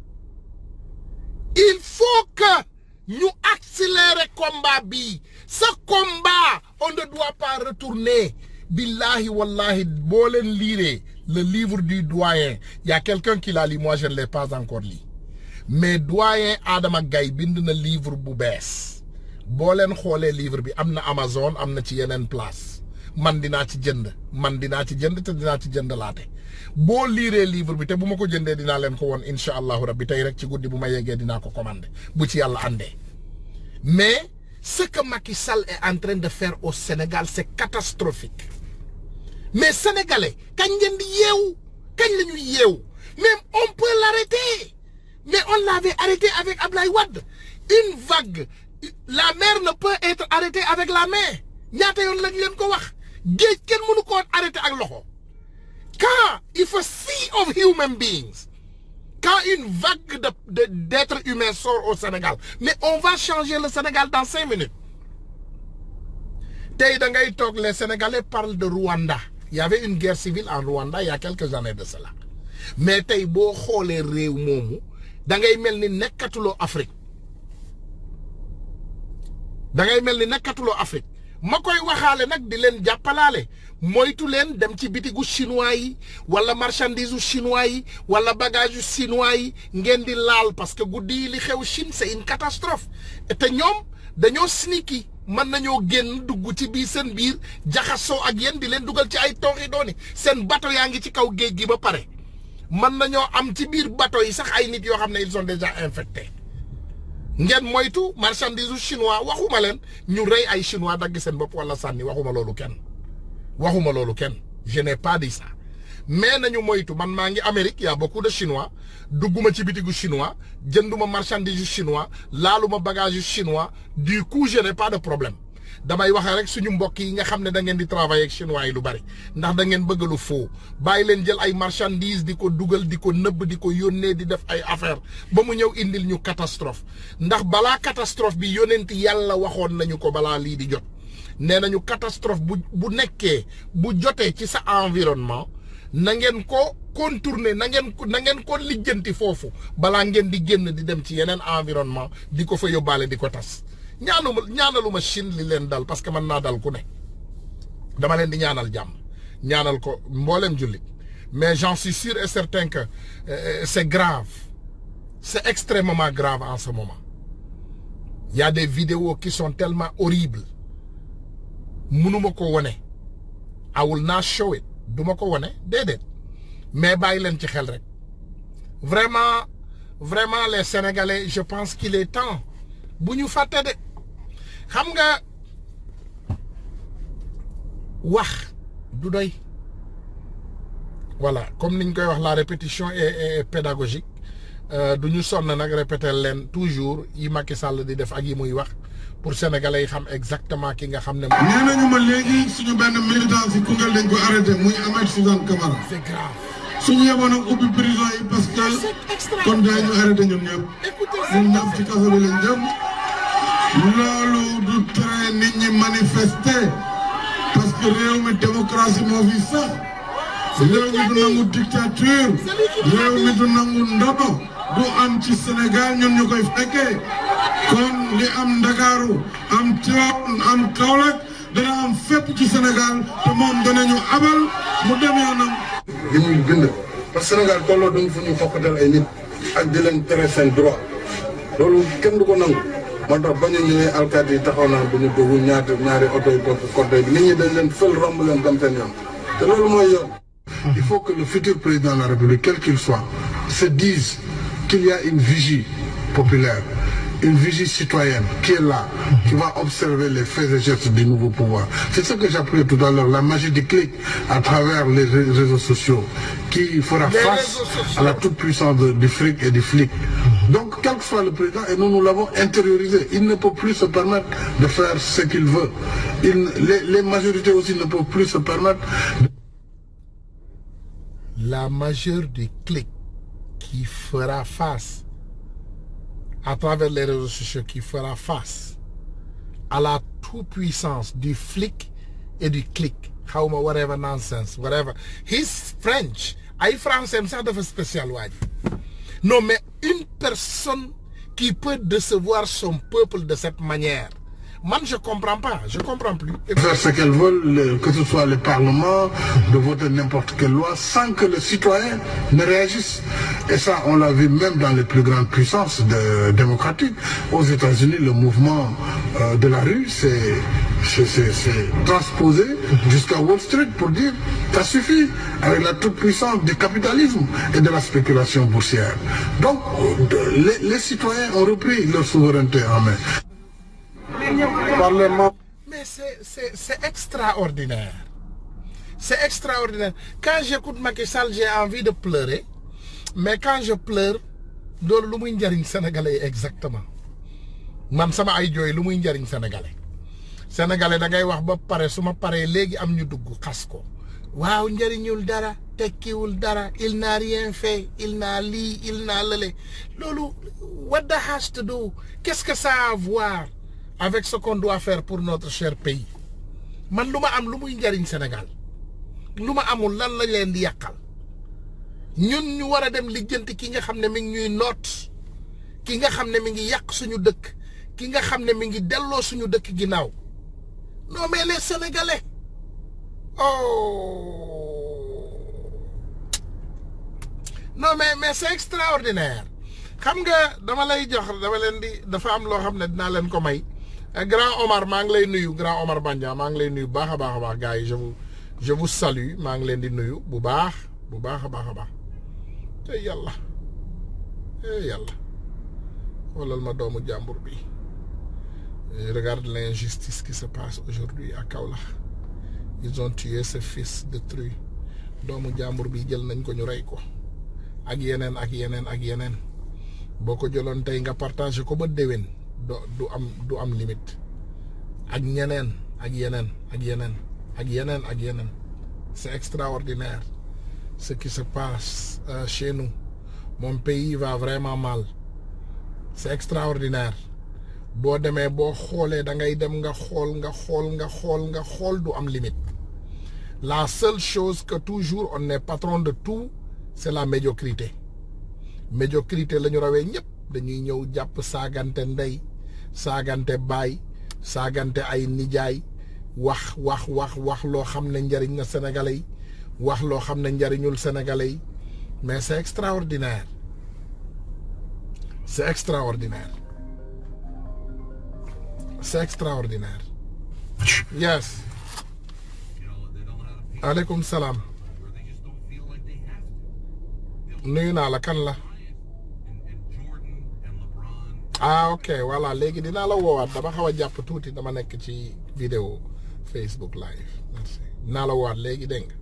Il faut que nous accélérions le combat bi. Ce combat, on ne doit pas retourner. Billahi wallahi, bolen lire le livre du doyen. Il y a quelqu'un qui l'a lu, moi je ne l'ai pas encore lu. Mais doyen Adama Gaye bind na livre bu bees. Bolen xolé livre bi amna Amazon, amna ci yenen place. Man dina ci jënd te dina ci jënd laate. Boo liiree livre bi te bu ma ko jëndee dinaa leen ko woon incha allahu rabbi tey rek ci guddi bu ma yeggee dinaa ko commandé bu ci yàlla àndee. Mais ce que Macky Sall est en train de faire au Sénégal c'est catastrophique. Mais Sénégalais kañ ngeen di yeewu kañ la ñuy yeewu même on peut l'arrêter mais on l'avait arrêté avec Ablaye Wade. Une vague la mer ne peut être arrêtée avec la main ñaata yoon lañ leen ko wax géej kenn mënu ko arrêter ak loxo. Quand il faut sea of human beings, quand une vague d'êtres humains sort au Sénégal, mais on va changer le Sénégal dans 5 minutes. Les Sénégalais parlent de Rwanda. Il y avait une guerre civile en Rwanda il y a quelques années de cela. Mais tay bo xolé rew momu da ngay melni nekatulo Afrique. Da ngay melni nekatulo Afrique. Makoy waxale nak di len jappalale moytu len dem ci bitigu chinois yi wala marchandise chinois yi wala bagage chinois yi ngeen di laal parce que goudi li xew Chine c'est une catastrophe et te ñom dañoo sneaky man nañoo genn dugg ci bi seen biir jaxaso ak yeen di len dugal ci ay toxi doni seen bateau yaangi ci kaw geej gi ba pare man nañoo am ci biir bateau yi sax ay nit yo xamne ils sont déjà infectés. Ngeen moytu marchandise chinois waxuma len ñu rey ay chinois dagg seen bopp wala sànni waxuma loolu kenn je n'ai pas dit ça mais nañu moytu man maa ngi Amérique y a beaucoup de chinois dugguma ci bitigu chinois jënduma marchandise chinois laaluma bagage chinois du coup je n'ai pas de problème damay waxe rek suñu mbokk yi nga xamne da ngeen di travailler ak chinois yi lu bari ndax da ngeen bëgg lu faux bàyyi leen jël ay marchandise diko duggal diko neub diko yónnee di def ay affaire ba mu ñëw indil ñu catastrophe ndax bala catastrophe bi yonent yàlla waxoon nañu ko bala li di jot nee nañu catastrophe bu nekkee bu jotee ci sa environnement na ngeen ko contourner na ngeen ko lijjanti foofu balaa ngeen di génn di dem ci yeneen environnement di ko fa yóbbaale di ko tas ñaanaluma Chine li leen dal parce que man naa dal ku ne dama leen di ñaanal jàmm ñaanal ko mboolem jullit mais j'en suis sûr et certain que c'est grave c'est extrêmement grave en ce moment. Il y a des vidéos qui sont tellement horribles mënuma ko wone I will not show it duma ko wone déedéet mais bàyyi leen ci xel rek vraiment les Sénégalais je pense qu'il est temps bu ñu fàtte de xam nga wax du doy voilà comme niñ koy wax la répétition est pédagogique du ñu sonn nag répéter leen toujours yi Macky Sall di def ak yi muy wax pour Sénégalais yi xam exactement ki nga xam ne. nee nañu ma léegi suñu benn militant si Koungheul dañ ko arrêté muy Ahmed Suzanne Camara. C'est grave. suñu yemoon ak ubbi prison yi parce que kon daañu arrêté ñun ñëpp ci kaso bi lañ jëm loolu du tere nit ñi manifester parce que réew mi démocratie moo fi sax réew mi du nangu dictature réew mi du nangu ndono du am ci Sénégal ñun ñu koy fekkee kon li am Ndakaaru am Tivaouane am Kaolack dana am fépp ci Sénégal te moom danañu abal mu dem yoonam. li muy bind parce que Sénégal tolloo duñ fu ñu fokkatal ay nit ak di leen tere seen droit loolu kenn du ko nangu moo tax bañ a ñëwee alkaati yi taxaw naa bu ñu dugg ñaari oto yi topp côté bi nit ñi dañ leen fël romb leen dem seen yoon te loolu mooy yoon. Il faut que le futur président de la République, quel qu'il soit, se dise qu'il y a une vigie populaire, une vigie citoyenne qui est là, qui va observer les faits et gestes du nouveau pouvoir. C'est ce que j'appelais tout à l'heure, la magie du clic à travers les réseaux sociaux, qui fera face à la toute-puissance du fric et du flic. Donc, quel que soit le président, et nous l'avons intériorisé, il ne peut plus se permettre de faire ce qu'il veut. Les majorités aussi ne peuvent plus se permettre la majeure du clic qui fera face à travers les réseaux sociaux, qui fera face à la toute-puissance du flic et du clic. Whatever nonsense, whatever. He's French. Aïe français, ça de spécial. Non, mais une personne qui peut décevoir son peuple de cette manière. Moi, je comprends pas, je comprends plus. Faire ce qu'elles veulent, que ce soit le Parlement, de voter n'importe quelle loi, sans que le citoyen ne réagisse. Et ça, on l'a vu même dans les plus grandes puissances démocratiques. Aux États-Unis, le mouvement de la rue, c'est transposé jusqu'à Wall Street pour dire ça suffit, avec la toute-puissance du capitalisme et de la spéculation boursière. Donc, les citoyens ont repris leur souveraineté en main. Mais c'est extraordinaire. C'est extraordinaire. Quand j'écoute Macky Sall, j'ai envie de pleurer. Mais quand je pleure, c'est ce que je Sénégalais exactement. Man sama ay joy lu muy njariñ Sénégalais. Sénégalais da ngay wax ba paré suma paré légui am ñu dugg xass ko. Waaw njariñul dara, tekkiwul dara, il n'a rien fait, il n'a li, il n'a lele. Lolu what that has to do? Qu'est-ce que ça a à voir avec ce qu'on doit faire pour notre cher pays? Man luma am lu muy njariñ Sénégal. Luma amul lan la leen di yakal. Ñun ñu wara dem lijeenti ki nga xamne mi ngi ñuy note, ki nga xamne mi ngi yak suñu dëkk, ki nga xamne mi ngi delloo suñu dëkk ginaaw. Non mais les Sénégalais. Oh. Non mais c'est extraordinaire. Xam nga dama lay jox dama leen di dafa am loo xam ne dinaa leen ko may. Grand Omar maa ngi lay nuyu, Grand Omar Bandia maa ngi lay nuyu baax a baax gars yi je vous salue, maa ngi leen di nuyu bu baax a baax. Te yàlla xoolal ma doomu jàmbur bi. Regarde l'injustice qui se passe aujourd'hui à Kaolack. Ils ont tué ce fils détruit. Doomu jàmbur bi jël nañ ko ñu rey ko. Ak yeneen. Boo ko jëloon tey nga partagé ko ba déwén du am limite. Ak ñeneen. C'est extraordinaire ce qui se passe chez nous. Mon pays va vraiment mal. C'est extraordinaire. Boo demee boo xoolee da ngay dem nga xool du am limite. La seule chose que toujours on est patron de tout, c'est la médiocrité. Médiocrité la ñu rawee ñëpp dañuy ñëw jàpp saagante ndey saagante baay saagante ay nijaay wax loo xam ne njariñ na Sénégalais yi wax loo xam ne njariñul Sénégalais yi mais c'est extraordinaire. C'est extraordinaire. Yes. Aleykum salaam. Nuyu naa la kan la. Ah ok voilà léegi dinaa la woowaat dama xaw a jàpp tuuti dama nekk ci vidéo Facebook live merci dinaa la woowaat léegi dégg nga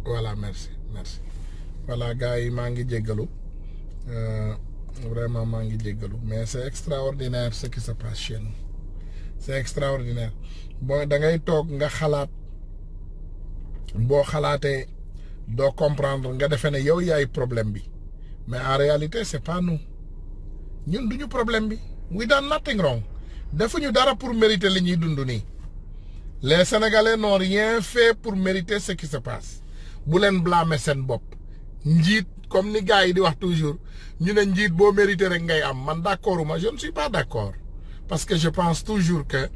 voilà merci voilà gars yi maa ngi jéggalu vraiment maa ngi jéggalu mais c'est extraordinaire ce qui se passe chez nous c'est extraordinaire bon da ngay toog nga xalaat boo xalaatee doo comprendre nga defee ne yow yaay problème bi mais en réalité c'est pas nous ñun duñu problème bi we done nothing wrong defuñu dara pour mériter li ñuy dund nii les Sénégalais n'ont rien fait pour mériter ce qui se passe bu leen blâmer seen bopp njiit comme ni gars yi di wax toujours ñu ne njiit boo mérité rek ngay am man d'accord ma je ne suis pas d'accord parce que je pense toujours que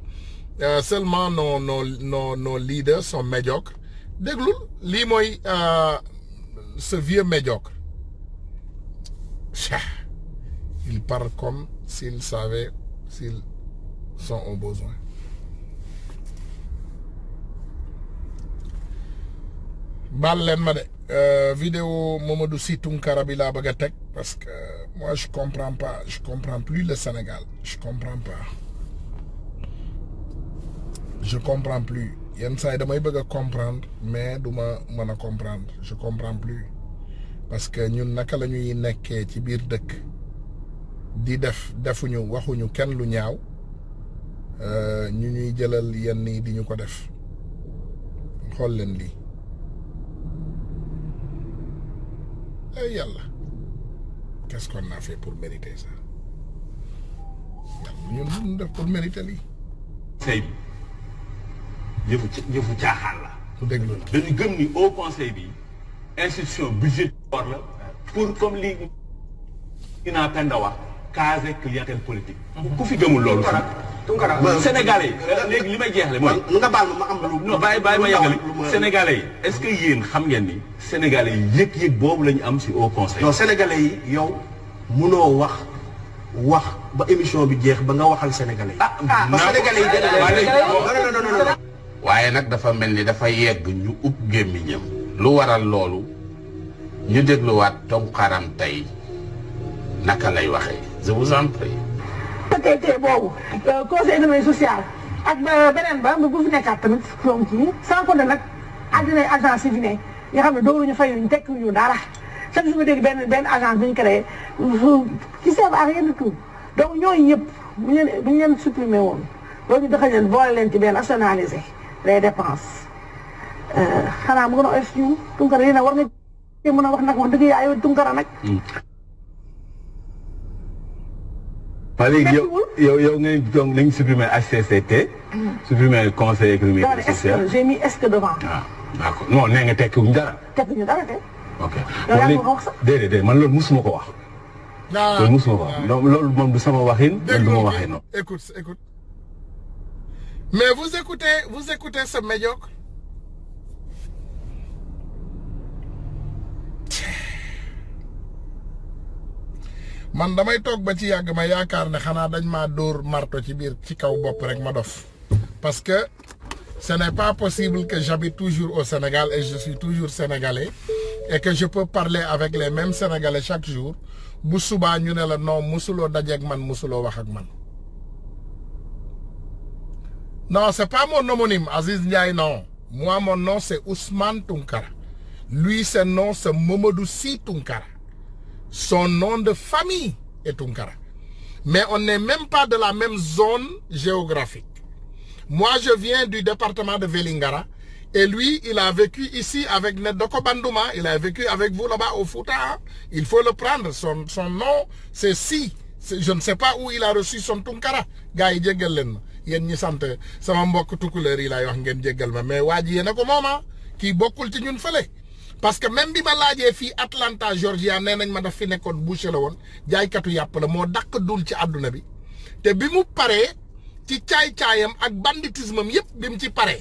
seulement nos leaders sont médiocres déglul lii mooy ce vieux médiocre il parle comme s'il savait s'ils sont au besoin baal leen ma de vidéo Mamadou Sy Tounkara bi laa bëgg a teg parce que moi je comprends plus le Sénégal je comprends plus yenn saa yi damay bëgg a comprendre mais du ma mën a comprendre je comprends plus parce que ñun naka la ñuy nekkee ci biir dëkk di defuñu waxuñu kenn lu ñaaw ñu ñuy jëlal yenn yi di ñu ko def xool leen lii ay yàlla qu'est-ce qu'on a fait pour mériter ça ñun ñu def pour mériter lii. conseil bi yëfu caaxaan la. déglu dañu gëm ni au conseil bi institution budgétaire la pour comme li ina penda wax caser clientèle politique. ku fi gëmul loolu. Tounkara Sénégalais yi léegi li may jeexle mooy. nga baal ma am lu. non bàyyi ma yàggali Sénégalais yi est-ce que yéen xam ngeen ni Sénégalais yi yëg-yëg boobu la ñu am si au conseil. non Sénégalais yi yow munoo wax ba émission bi jeex ba nga waxal Sénégalais yi. parce que Sénégalais yi non. waaye nag dafa mel ni dafa yegg ñu ub gémmiñam lu waral loolu ñu dégluwaat Tounkara tey naka lay waxee je vous en prie. tey boobu conseil économique social ak beneen ba bu fi nekkaat tamit moom ci sans compter nag àddina agence yi fi ne nga xam ne dooruñu fayuñu tekkiwuñu dara chaque jour nga dégg benn agence bi ñu créé qui servent à rien du tout donc ñooñu ñëpp bu ñu leen supprimer woon loolu ñu doxal leen boole leen ci benn nationaliser les dépenses xanaa mu gën a oyof ñu Tounkara yéen a war nga mën a wax nag wax dëgg yaa yow Tounkara nag. waa léegi yow ngay donc nañu supprimer HCCT. supprimer conseil économique et social. j'ai mis est-ce que devant. ah d'accord non nee nga tekkiwuñu dara. tekkiwuñu dara te. ok yow yaa ngi ko wax sax. déedéet man loolu musuma ko wax. loolu musuma ko wax donc loolu moom du sama waxin. man du ma waxee noonu. écoute mais vous écoutez ce médiocre. man damay toog ba ci yàgg ma yaakaar ne xanaa dañ maa dóor marto ci biir ci kaw bopp rek ma dof parce que ce n'est pas possible que j'habite toujours au Sénégal et je suis toujours sénégalais et que je peux parler avec les mêmes sénégalais chaque jour bu subaa ñu ne la non musuloo dajeeg man musuloo wax ak man non c'est pas mon homonyme Aziz Ndiaye non moi mon nom c'est Ousmane Tounkara lui son nom c'est Mamadou Sy Tounkara. Son nom de famille est Tounkara. Mais on n'est même pas de la même zone géographique. Moi, je viens du département de Vélingara. Et lui, il a vécu ici avec Nedoko Bandouma. Il a vécu avec vous là-bas au Fouta. Il faut le prendre. Son nom, c'est Sy. Je ne sais pas où il a reçu son Tounkara. Gars, il djéggal len. Yen ñi sante sama mbokk tukuleur yi lay wax ngeen djéggal ma mais waji yena ko moma ki bokul ci ñun fele. Parce que même bi ma laajee fii Atlanta Georgia nee nañ ma daf fi nekkoon boucher la woon jaaykatu yàpp la moo dàq dul ci àdduna bi te bi mu paree ci caay-caayam ak banditisme am yëpp bi mu ci paree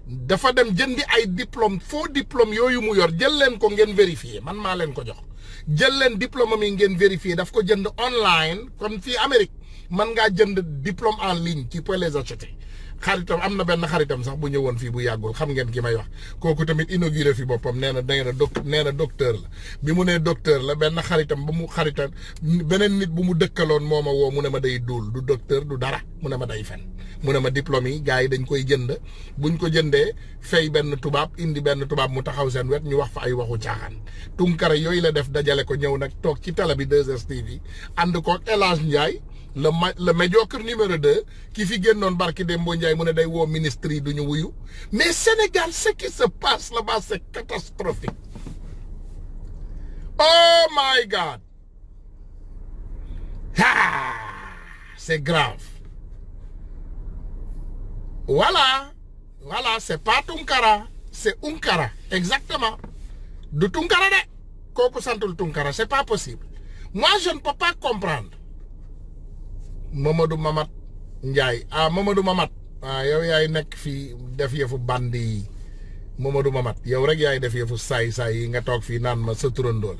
dafa dem jëndi ay diplôme faux diplôme yooyu mu yor jël leen ko ngeen vérifier man maa leen ko jox jël leen diplôme am yi ngeen vérifier daf ko jënd online kon fii Amérique man ngaa jënd diplôme en ligne tu peux les acheter xaritam am na benn xaritam sax bu ñëwoon fii bu yàggul xam ngeen ki may wax kooku tamit inauguré fi boppam nee na docteur la bi mu nee docteur la benn xaritam ba mu xaritam beneen nit bu mu dëkkaloon moo ma woo mu ne ma day duul du docteur du dara mu ne ma day fen mu ne ma diplôme yi gars yi dañ koy jënd buñ ko jëndee fay benn tubaab indi benn tubaab mu taxaw seen wet ñu wax fa ay waxu caaxaan Tounkara yooyu la def dajale ko ñëw nag toog ci télé bi 2STV ànd ko ak El Hadj Ndiaye le médiocre numéro 2 qui fi génnoon barki Dembo Ndiaye mu ne day woo ministre yi duñu wuyu mais Sénégal ce qui se passe là-bas c'est catastrophique. Oh my God. Ah, c'est grave. Voilà, c'est pas Tunkara, c'est Unkara, exactement. Du Tunkara de, Koko Santul Tunkara, c'est pas possible. Moi, je ne peux pas comprendre. Mamadou Mamat Ndiaye, Mamadou Mamat, yow yaay nek fi def yefu bandi Mamadou Mamat, yow rek yaay def yefu say nga tok fi nan ma sa turando la.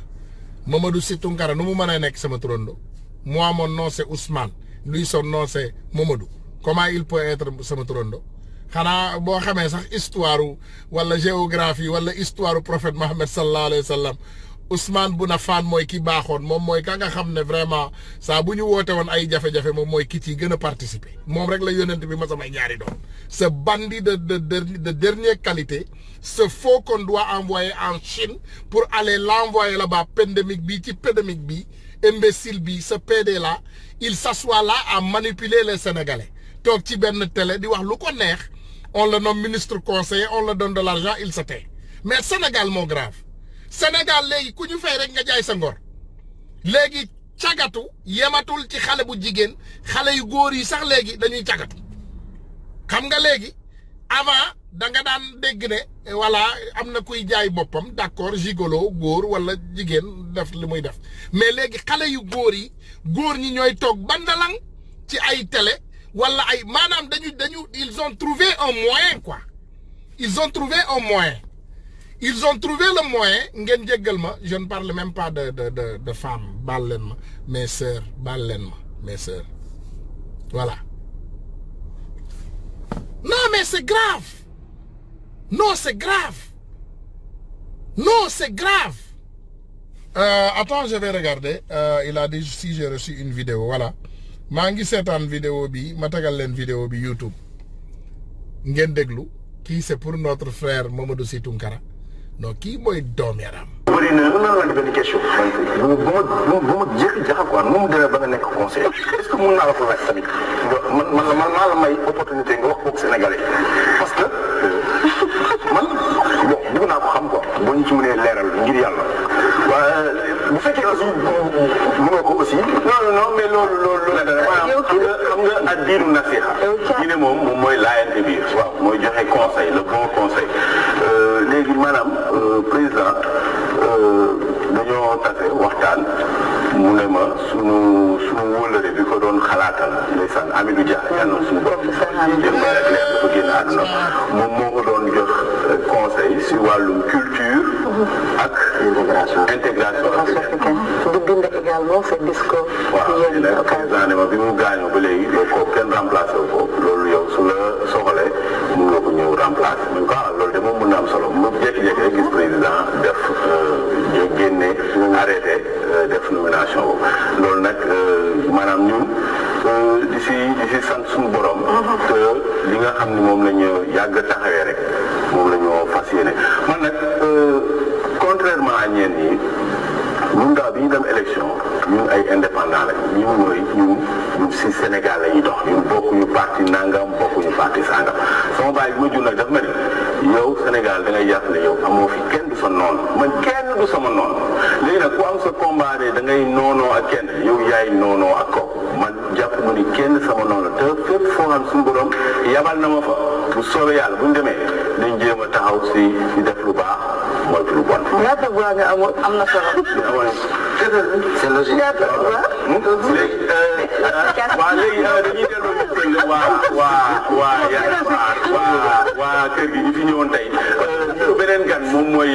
Mamadou Sy Tunkara nu mu mën a nekk sama turando. Moi mon nom c'est Ousmane, lui son nom c'est Mamadou. Comment il peut être sama turando? Xanaa boo xamee sax histoire wala géographie wala histoire prophète Mohammed sallallahu alayhi wa sallam Ousmane Bouna Fane mooy ki baaxoon moom mooy ka nga xam ne vraiment saa bu ñu woote woon ay jafe-jafe moom mooy ki ci gën a participer moom rek la yonent bi ma samay ñaari doom. Ce bandit de dernière qualité, ce faux qu'on doit envoyer en Chine pour aller l'envoyer là-bas pandémique bi ci pandémique bi imbécile bi ce PD là il s'assoit là à manipuler les Sénégalais toog ci benn télé di wax lu ko neex. On le nomme ministre conseiller, on le donne de l'argent, il se tait. Mais Sénégal moo grave. Sénégal léegi ku ñu fay rek nga jaay sa ngor. Léegi cagatu yematul ci xale bu jigéen xale yu góor yi sax léegi dañuy cagatu. Xam nga léegi avant da nga daan dégg ne voilà am na kuy jaay boppam d'accord gigolo góor wala jigéen def li muy def. Mais léegi xale yu góor yi góor ñi ñooy toog bandalang ci ay télé. Voilà, madame, ils ont trouvé un moyen, quoi. Ils ont trouvé un moyen. Ils ont trouvé le moyen, je ne parle même pas de femmes, mes sœurs, mes sœurs. Voilà. Non, mais c'est grave. Non, c'est grave. Non, c'est grave. Attends, je vais regarder. Il a dit si j'ai reçu une vidéo, voilà. maa ngi seetaan vidéo bi ma tagal leen vidéo bi YouTube ngeen déglu kii c'est pour notre frère Mamadou Sy Tunkara non kii mooy doom yaram. bëri na mën naa la benn question. bu ma jékki jaxa quoi nu mu demee ba nga nekk conseil est-ce que mën naa la ko laaj tamit man maa la may opportunité nga wax ko Sénégalais parce que man bon bëgg naa ko xam quoi boo ñu ci mënee leeral ngir yàlla waaye bu fekkee aussi mënoo ko aussi non mais loolu xam nga ak diinu nasiha diine moom mooy laayante biir waaw mooy joxe conseil le bon conseil léegi maanaam président dañoo tase waxtaan mu ne ma sunu wóllëre bi ko doon xalaatal ndeysaan Amidou Dia yàlla na suñu borom dafa génn àdduna moom moo ko doon jox conseil si wàllum culture ak intégration africaine. di bind également ce discours. waaw nag président ne ma bi mu gaañoo ba léegi ko kenn remplacé wu ko loolu yow su la soxalee mun nga ko ñëw remplacé mais quoi loolu de moom mën na am solo mu jékki-jékki rek gis président def génne arrêté def nomination boobu loolu nag maanaam ñun di si sant suñu borom te li nga xam ni moom la ñu yàgg taxawee rek moom la ñu fas yéene man nag contrairement à ñeen ñi ñun daal bi ñu dem élection ñun ay indépendant la ñun si Sénégal la ñuy dox ñun bokkuñu parti nangam bokkuñu parti sangam sama baay bi ma jur nag daf ma ni yow Sénégal da ngay jàpp ne yow amoo fi kenn du sa noonu man kenn du sama noonu léegi nag ku am sa combat de da ngay noonoo ak kenn yow yaay noonoo ak kooku man jàpp ma ni kenn sama noonu te fépp foo xam suñu borom yabal na ma fa bu soobee yàlla bu ñu demee dañ jéem a taxaw si def lu baax mooy lu bon. ñaata voix nga amoon am na solo. c'est logique. ñaata voix. léegi dañuy delloo waa kër gi ñu fi ñëwoon tey beneen gan moom mooy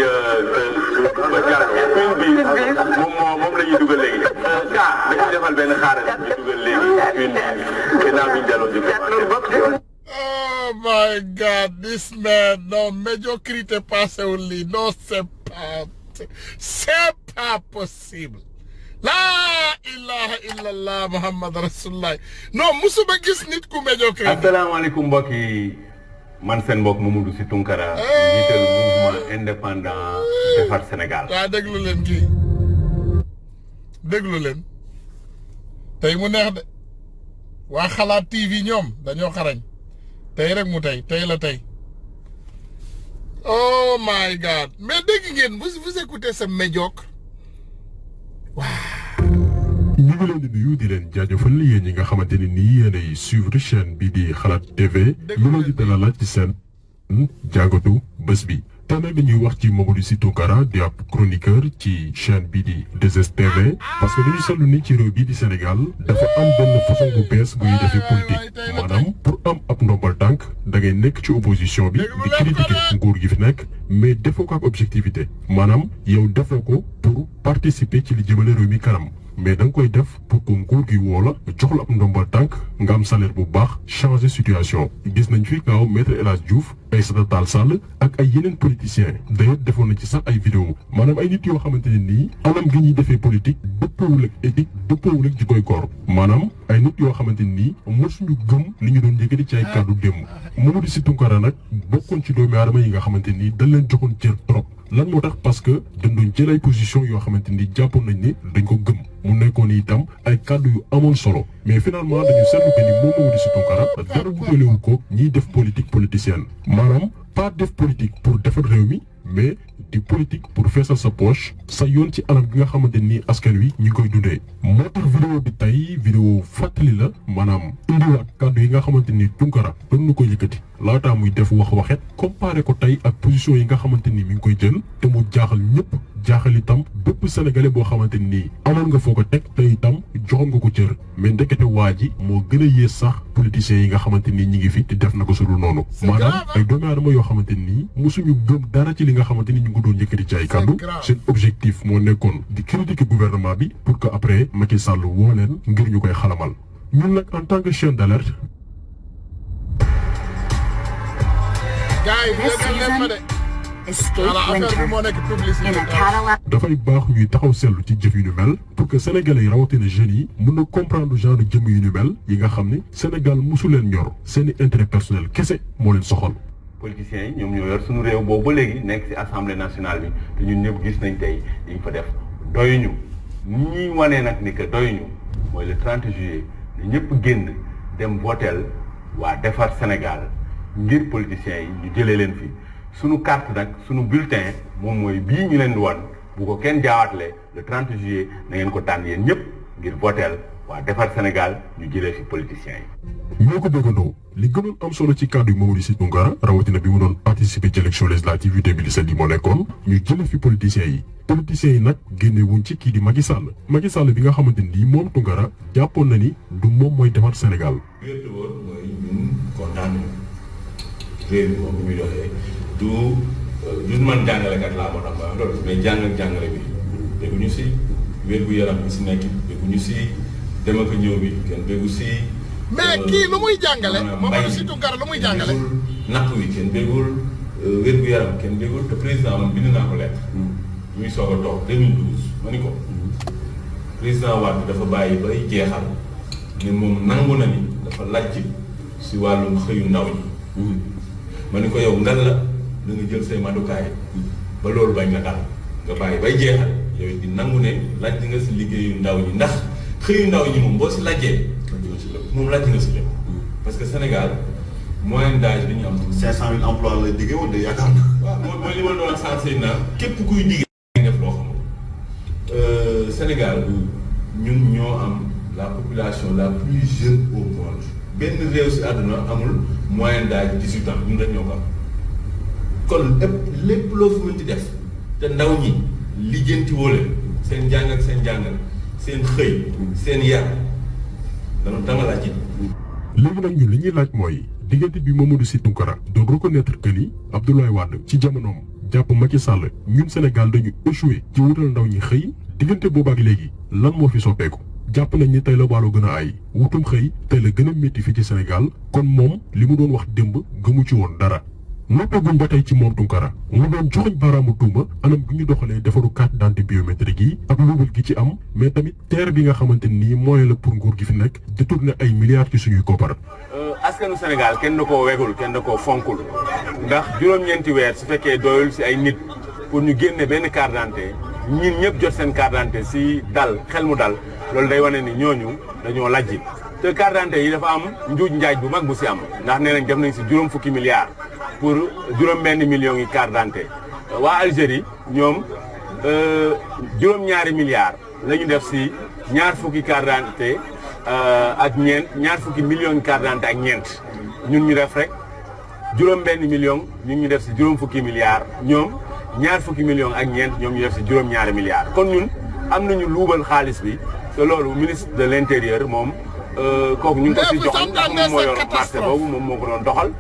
moom la ñuy dugal léegi dañuy defal benn xaaral ñu dugal léegi ginnaaw bi ñu delloo jëkkër. Oh my God, this man, non, médiocrité passé au lit, non, c'est pas possible. La ilaha illallah Muhammad Rasulullah. Non, musuma gis nit ku médiocre. Asalaamaaleykum mbokk yi man seen mbokk Mamadou Sy Tunkara njiital mouvement indépendant defar Sénégal. waaw déglu leen kii déglu leen tey mu neex de waa Xalaat TV ñoom dañoo xarañ tey rek mu tey la tey oh my god mais dégg ngeen vous écoutez ce médiocre ñu ngi leen di nuyu di leen jaajëfal yéen ñi nga xamante ni nii yéenay suivre chaîne bi di Xalaat TV ñu leen di dalal ci seen jàngatu bés bi. tey nag dañuy wax ci Mamadou Sy Tounkara di ab chroniqueur ci chaîne bi di 2STV parce que dañu seetlu ni ci réew bii di Sénégal dafa am benn façon bu bees bu ñuy defee politique maanaam pour am ab ndombal tànk da ngay nekk ci opposition bi di critiquer nguur gi fi nekk mais defoo ko ak objectivité maanaam yow defoo ko pour participer ci li jëmale réew mi kanam. mais da nga koy def pour que nguur gi woo la jox la ab ndombal tànk nga am salaire bu baax changer situation gis nañ fi kaw maître El Hadj Diouf Aïssata Tall Sall ak ay yeneen politiciens d'ailleurs defoon nañ ci sax ay vidéo maanaam ay nit yoo xamante ne nii anam gi ñuy defee politique dëppoowul ak éthique dëppoowul ak jikkoy koor maanaam ay nit yoo xamante ne nii mosuñu gëm li ñu doon yëkkati ci ay kàddu démb Mamadou Sy Tounkara nag bokkoon ci doomi aadama yi nga xamante nii dañ leen joxoon cër trop lan moo tax parce que dañ doon jël ay position yoo xamante ni jàppoon nañ ne dañ ko gëm mu nekkoon itam ay kàddu yu amoon solo mais finalement dañu seetlu que ni moom Mamadou Sy Tounkara dara wutalewu ko ñiy def politique politicienne maanaam pas def politique pour defar réew mi mais di politique pour feesal sa poche sa yoon ci anam gi nga xamante ni askan wi ñi koy dundee moo tax vidéo bi tey vidéo fàttali la maanaam indiwaat kàddu yi nga xamante ni Tounkara doon na ko yëkkati laataa muy def waxet comparé ko tey ak position yi nga xamante ni mi ngi koy jël te mu jaaxal ñëpp jaaxal itam bépp sénégalais boo xamante ni amoon nga foo ko teg te itam joxoon nga ko cër mais ndekete waa ji moo gën a yées sax politiciens yi nga xamante ni ñi ngi fi te def na ko sudul noonu maanaam ay doomi aadama yoo xamante ni mosuñu gëm dara ci li nga xamante ni ñu ngi doon yëkkati ci ay kàddu seen objectif moo nekkoon di critiquer gouvernement bi pour que après Macky Sall woo leen ngir ñu koy xalamal ñun nag en tant que chaîne d'alerte dafay baax ñuy taxaw seetlu ci jëf yu ñu mel pour que sénégalais yi rawatina jeunes yi mën a comprendre genre jëm yu ñu mel yi nga xam ne Sénégal mosu leen ñor seeni intérêt personnel kese moo leen soxal. politiciens yi ñoom ñoo yor suñu réew boobu ba léegi nekk ci assemblée nationale bi te ñun ñëpp gis nañ tey liñ fa def doyuñu ni ñuy wanee nag ni que doyuñu mooy le 30 juillet ne ñëpp génn dem voteel waa defar Sénégal ngir politiciens yi ñu jëlee leen fi sunu carte nag sunu bulletin moom mooy bii ñu leen di wan bu ko kenn jaawaatlee le 30 juillet na ngeen ko tànn yéen ñëpp ngir voteel waa defar Sénégal ñu jëlee fi politiciens yi. ñoo ko déggandoo li gënoon am solo ci kàddu yi Mamadou Sy Tounkara rawatina bi mu doon participer ci élection législative yu 2017 yi moo nekkoon ñu jëlee fi politiciens yi. politiciens yi nag génne wuñ ci kii di Macky Sall bi nga xamante ni moom Tounkara jàppoon na ni du moom mooy defar Sénégal. wér woon mooy ñun kontaan réew mi moom bi muy doxee du man jàngalekat laa moo tax ma loolu mais jàngale bi dégguñu si wér gu yaram bi si nekk dégguñu si dem ak ñëw bi kenn déggu si. mais kii lu muy jàngale Mamadou Sy Tounkara lu muy jàngale. napp wi kenn déggul wér gu yaram kenn déggul te président man bind naa ko lettre. muy soog a toog 2012 ma ni ko président Wade dafa bàyyi bay jeexal ne moom nangu na ni dafa laaj si wàllum xëyu ndaw ñi. ma ni ko yow ngal la na nga jël say madukaay ba loolu bañ la dal nga bàyyi bay jeexal yow di nangu ne laaj nga si liggéeyu ndaw ñi ndax xëyu ndaw ñi moom boo si laajee moom laaj nga si lépp parce que Sénégal moyenne d'âge bi ñu am 500 000 emplois la diggee woon de yaakaar na. waaw mooy li ma doon sensé naa képp kuy diggee def loo xamul Sénégal ñun ñoo am la population la plus jeune au monde benn réew si àdduna amul moyenne d'âge 18 ans ñun rek ñoo ko am kon lépp loo fi mën ci def te ndaw ñi lijjanti woo leen seen jàng ak seen jàngal seen xëy seen yar dama laaj ci. léegi nag ñun li ñuy laaj mooy diggante bi Mamadou Sy Tounkara doon reconnaître que ni Abdoulaye Wade ci jamonoom jàpp Macky Sall ñun Sénégal dañu échoué ci wutal ndaw ñi xëy diggante boobu ak léegi lan moo fi soppeeku jàpp nañ ni tey la wàllu gën a ay wutum xëy tey la gën a métti fii ci Sénégal kon moom li mu doon wax démb gëmu ci woon dara. noppeeguñ ba tey ci moom Tounkara mu doon joxoñ baaraamu tuuma anam gi ñu doxalee defaru carte d'identité biométrique yi ak luubal gi ci am mais tamit terre bi nga xamante nii moyen la pour nguur gi fi nekk détourné ay milliards ci suñuy koppar. askanu Sénégal kenn da koo wegul kenn da koo fonkul ndax juróom-ñeenti weer su fekkee doyul si ay nit pour ñu génne benn carte d'identité ñin ñëpp jot seen carte d'identité si dal xel mu dal loolu day wane ni ñooñu dañoo lajji te te carte d'identité yi dafa am njuuj njaaj bu mag bu si am ndax nee nañ def nañ si juróom fukki milliards pour juróom benn millions yi carte d'identité waa Algérie ñoom juróom-ñaari milliards la ñu def si ñaar fukki carte d'identité ak ñeent ñaar fukki millions carte d'identité ak ñeent ñun ñu def rek juróom benn million ñun ñu def si juróom fukki milliards ñoom ñaar fukki millions ak ñeent ñoom ñu def si juróom-ñaari milliards kon ñun am nañu luubal xaalis bi te loolu ministre de l'intérieur moom kooku ñu ngi ko si joxoon ndax moom moo yor marché boobu moom moo ko doon doxal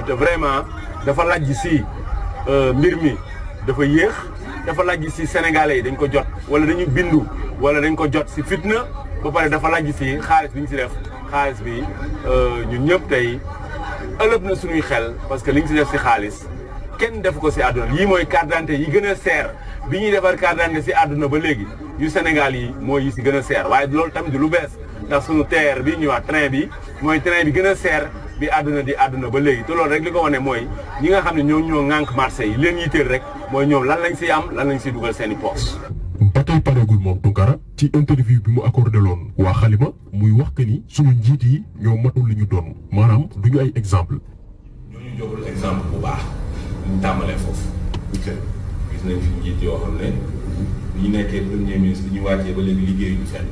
te vraiment dafa lajj si mbir mi dafa yéex dafa lajj si sénégalais yi dañ ko jot wala dañu bindu wala dañ ko jot si fitna ba pare dafa lajj si xaalis bi ñu si def xaalis bi ñun ñëpp tey ëlëb na suñuy xel parce que li ñu si def si xaalis kenn def ko si àdduna yii mooy carte d'identité yi gën a seer bi ñuy defar carte d'identité si àdduna ba léegi yu Sénégal yi mooy yi si gën a seer waaye loolu tamit du lu bees ndax suñu TER bi ñuy wax train bi mooy train bi gën a seer bi àdduna di àdduna ba léegi te loolu rek li ko wane mooy ñi nga xam ne ñoo ŋànk marché yi leen yitteel rek mooy ñoom lan lañ siy am lan lañ siy dugal seen i poos. ba tey pareegul moom Tounkara ci interview bi mu accordé loon waa Xalima muy wax que ni suñu njiit yi ñoo matul li ñu doon maanaam duñu ay exemple. ñooñu joxul exemple bu baax ñu tàmbalee foofu. gis nañ fi njiit yoo xam ne bi ñu nekkee premier ministre bi ñu wàccee ba léegi liggéeyuñu fenn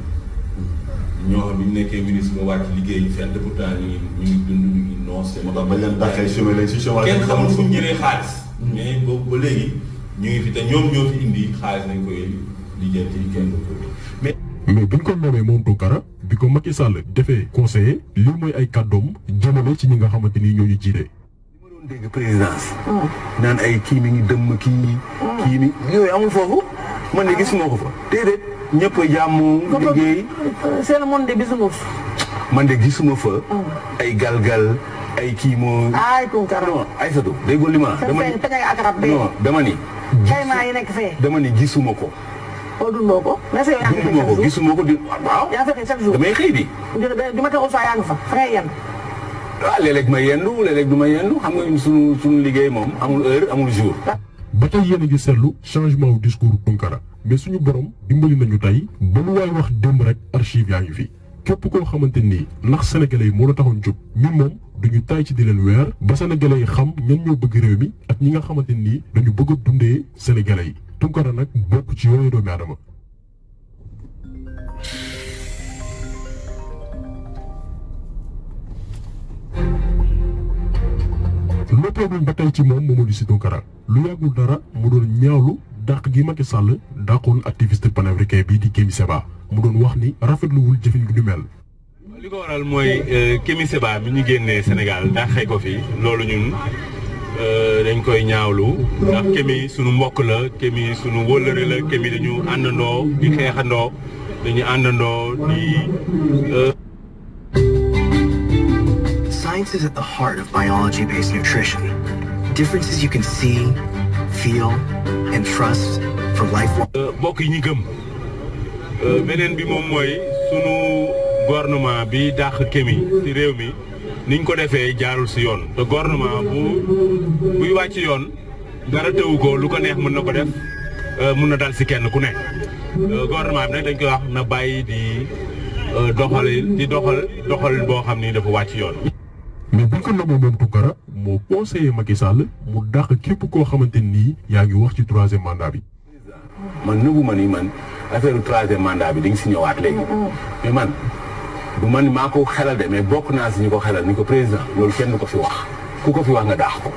ñoo xam bi ñu nekkee ministre ba wàcc liggéeyuñu fenn te pourtant ñu ngi dund ñu ngi noos. moo tax bañ leen dàqee chômé lañ si chômage kenn xamul fu ñu jëlee xaalis. mais boobu ba léegi ñu ngi fi te ñoom ñoo fi indi xaalis nañ koy lijjanti kenn du ko mais bi ñu ko nommé moom Tounkara bi ko Macky Sall defee conseiller lii mooy ay kàddoom jëmale ci ñi nga xamante ni ñoo ñu jiite. dégg présidence naan ay kii mi ngi dëmm kii mi yooyu amul foofu man de gisuma ko fa déedéet ñëpp a jàmm liggéey c'est le monde des bisounours man de gisuma fa ay galgal ay kii moo ay Tounkara non Aïssatou déggoo li ma dama ni kaymaa yi nekk fee dama ni gisuma ko dundoo ko dunduma ko gisuma ko di waaw yaa fexe chaque jour damay xëy di du matin au soir yaa ngi fa ngay yenn waaw léeg-léeg ma yendu léeg-léeg du ma yendu xam nga suñu liggéey moom amul heure amul jour. ba tey yéen a ngi seetlu changement wu discours Tounkara mais suñu borom dimbali nañu tey ba lu waay wax démb rek archive yaa ngi fi képp koo xamante ni ndax sénégalais yi moo la taxoon jóg ñun moom duñu tay ci di leen weer ba sénégalais yi xam ñan ñoo bëgg réew mi ak ñi nga xamante ni dañu bëgg a dundee sénégalais yi Tounkara nag bokk ci yooyu doomi aadama. le problème ba tey ci moom Mamadou Sy Tounkara lu yàggul dara mu doon ñaawlu dàq gi Macky Sall dàqoon activiste panafricain bi di Kémi Séba mu doon wax ni rafetluwul jëfin gi ñu mel. li ko waral mooy Kémi Séba mi ñu génnee Sénégal dàqee ko fi loolu ñun dañ koy ñaawlu ndax Kémi sunu mbokk la Kémi sunu wóllëre la Kémi dañu àndandoo di xeexandoo dañu àndandoo di. Science is at the heart of biology-based nutrition. Differences you can see, feel, and trust for lifelong. Bokk yi ñu gëm beneen bi moom mooy sunu gouvernement bi dàq Kémi ci réew mi niñ ko defee jaarul ci yoon te gouvernement buy wàcc yoon dara tëwu ko lu ko neex mën na ko def mën na dal ci kenn ku ne gouvernement bi nag dañ koy wax na bàyyi di doxal boo xam ni dafa wàcc yoon. mais bu ko nommé moom Tounkara moo conseillé Macky Sall mu dàq képp koo xamante nii yaa ngi wax ci troisième mandat bi. man nëbbu ma ni man affaire troisième mandat bi dañ si ñëwaat léegi. mais man du man maa ko xelal de mais bokk naa si ñu ko xelal ni ko président loolu kenn du ko fi wax ku ko fi wax nga dàq ko.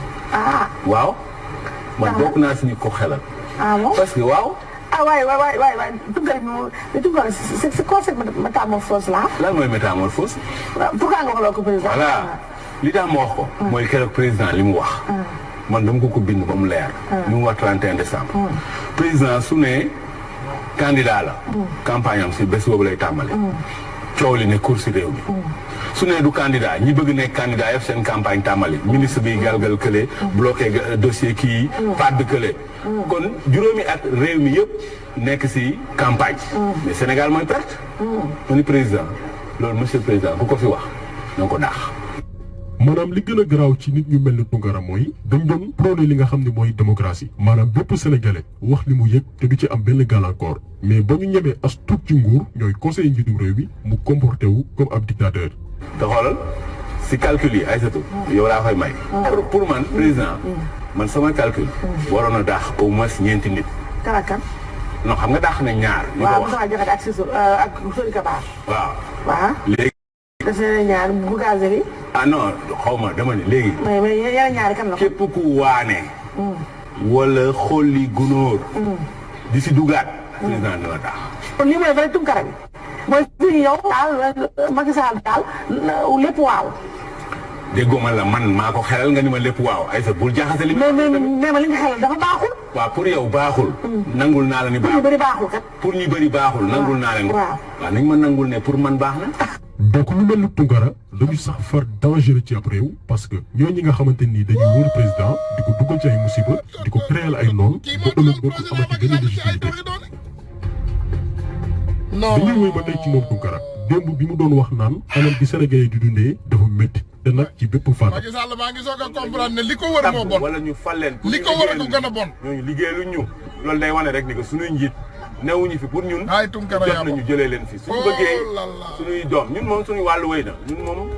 waaw man bokk naa si ñu ko xelal. parce que waaw. waay Tounkara c'est quoi cette métamorphose là. lan mooy métamorphose. pourquoi nga wax loo ko président. voilà li tax ma wax ko. mooy keroog président li mu wax. man dama ko bind ba mu leer. li mu wax 31 décembre. président su ne candidat la. campagne am si bés boobu lay tàmbali. coow li ne cour si réew mi. su ne du candidat ñi bëgg nekk candidat yëpp seen campagne tàmbali ministre bi galgal kële. bloqué dossier kii padd kële. kon juróomi at réew mi yëpp nekk si campagne. mais Sénégal mooy perte. ma ni président loolu monsieur le président ku ko fi wax na ko daax. maanaam li gën a garaaw ci nit ñu mel ni Tounkara mooy dañ doon prôné li nga xam ne mooy démocratie maanaam bépp sénégalais wax li mu yëg te du ci am benn gàllankoor mais ba ñu ñemee as tuut ci nguur ñooy conseiller njiitum réew bi mu comporté wu comme ab dictateur. te xoolal si calcul yi Aïssatou yow laa koy may. pour man président man sama calcul. waroon a daax au moins ñeenti nit. kan. non xam nga daax na ñaar. ñu ko wax waaw Moussa Diakhaté ak Sori Kaba. waaw. léegi. def na ñaar bu gazeli. ah non xaw ma dama ne léegi. mais yeneen ñaari kan la. képp ku waane. wala xolli gunóor. di si dugaat. président dina daax. kon lii mooy vrai Tounkara bi. mooy fii yow daal Macky Sall daal lépp waaw. déggoo ma la man maa ko xelal nga ni ma lépp waaw ay sa bul jaxase li. mais ma li nga xelal dafa baaxul. waaw pour yow baaxul. nangul naa la ni baaxul pour ñu bëri baaxul kat. pour ñu bëri baaxul nangul naa leen. waaw nañ ma nangul ne pour man baax na. donc lu mel ni Tounkara dañu sax far dangereux ci ab réew parce que ñooñu nga xamante ni dañuy wóor président di ko dugal ci ay musiba di ko créer ay noon ba ëllëg dootu amati benn légitimité. dañuy wéy ba tey ci moom Tounkara démb bi mu doon wax naan anam bi Sénégalais di dundee dafa métti te nag ci bépp fànn. Macky Sall maa ngi soog a comprendre ne li ko wër moo bon wala ñu fal leen li ko wër a ko gën a bon. ñooñu liggéeyalu ñu loolu day wane rek ni que suñuy njiit newuñu fi pour ñun. ay Tounkara jot nañu jëlee leen fi suñu bëggee suñuy doom ñun moom suñuy wàllu wéy na ñun moom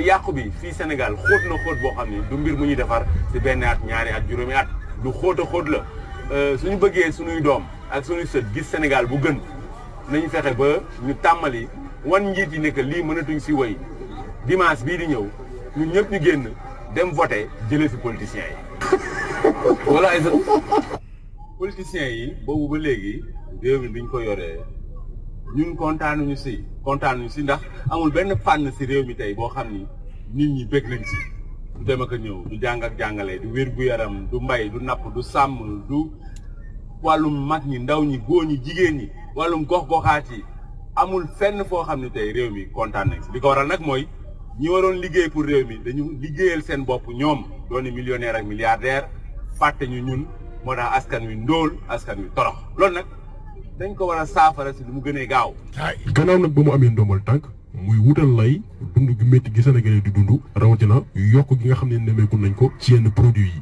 yàqu bi fii Sénégal xóot na xóot boo xam ni du mbir mu ñuy defar si benn at ñaari at juróomi at lu xóot a xóot la suñu bëggee suñuy doom ak suñuy sët gis Sénégal bu gën nañu fexe ba ñu tàmmali wan njiit yi ne que lii mënatuñ si wéy dimanche bii di ñëw ñun ñëpp ñu génn dem voté jëlee fi politiciens yi. voilà ay politiciens yi boobu ba léegi réew mi biñ ko yoree ñun kontaanuñu si ndax amul benn fànn si réew mi tey boo xam ni nit ñi bëgg nañ si. du dem ak a ñëw du jàng ak jàngale du wér gu yaram du mbay du napp du sàmm du wàllum mag ñi ndaw ñi góor ñi jigéen ñi wàllum gox-goxaat yi amul fenn foo xam ne tey réew mi kontaan nañ si li ko waral nag mooy ñi waroon liggéey pour réew mi dañu liggéeyal seen bopp ñoom dooni millionnaire ak milliardaire fàtte ñu ñun moo tax askan wi ndóol askan wi torox loolu nag dañ ko war a saafara si lu mu gënee gaaw. gannaaw nag ba mu amee ndombal tànk muy wutal lay dund gi métti gi Sénégalais di dund rawatina yokk gi nga xam ne nemeeku nañ ko ci yenn produits yi.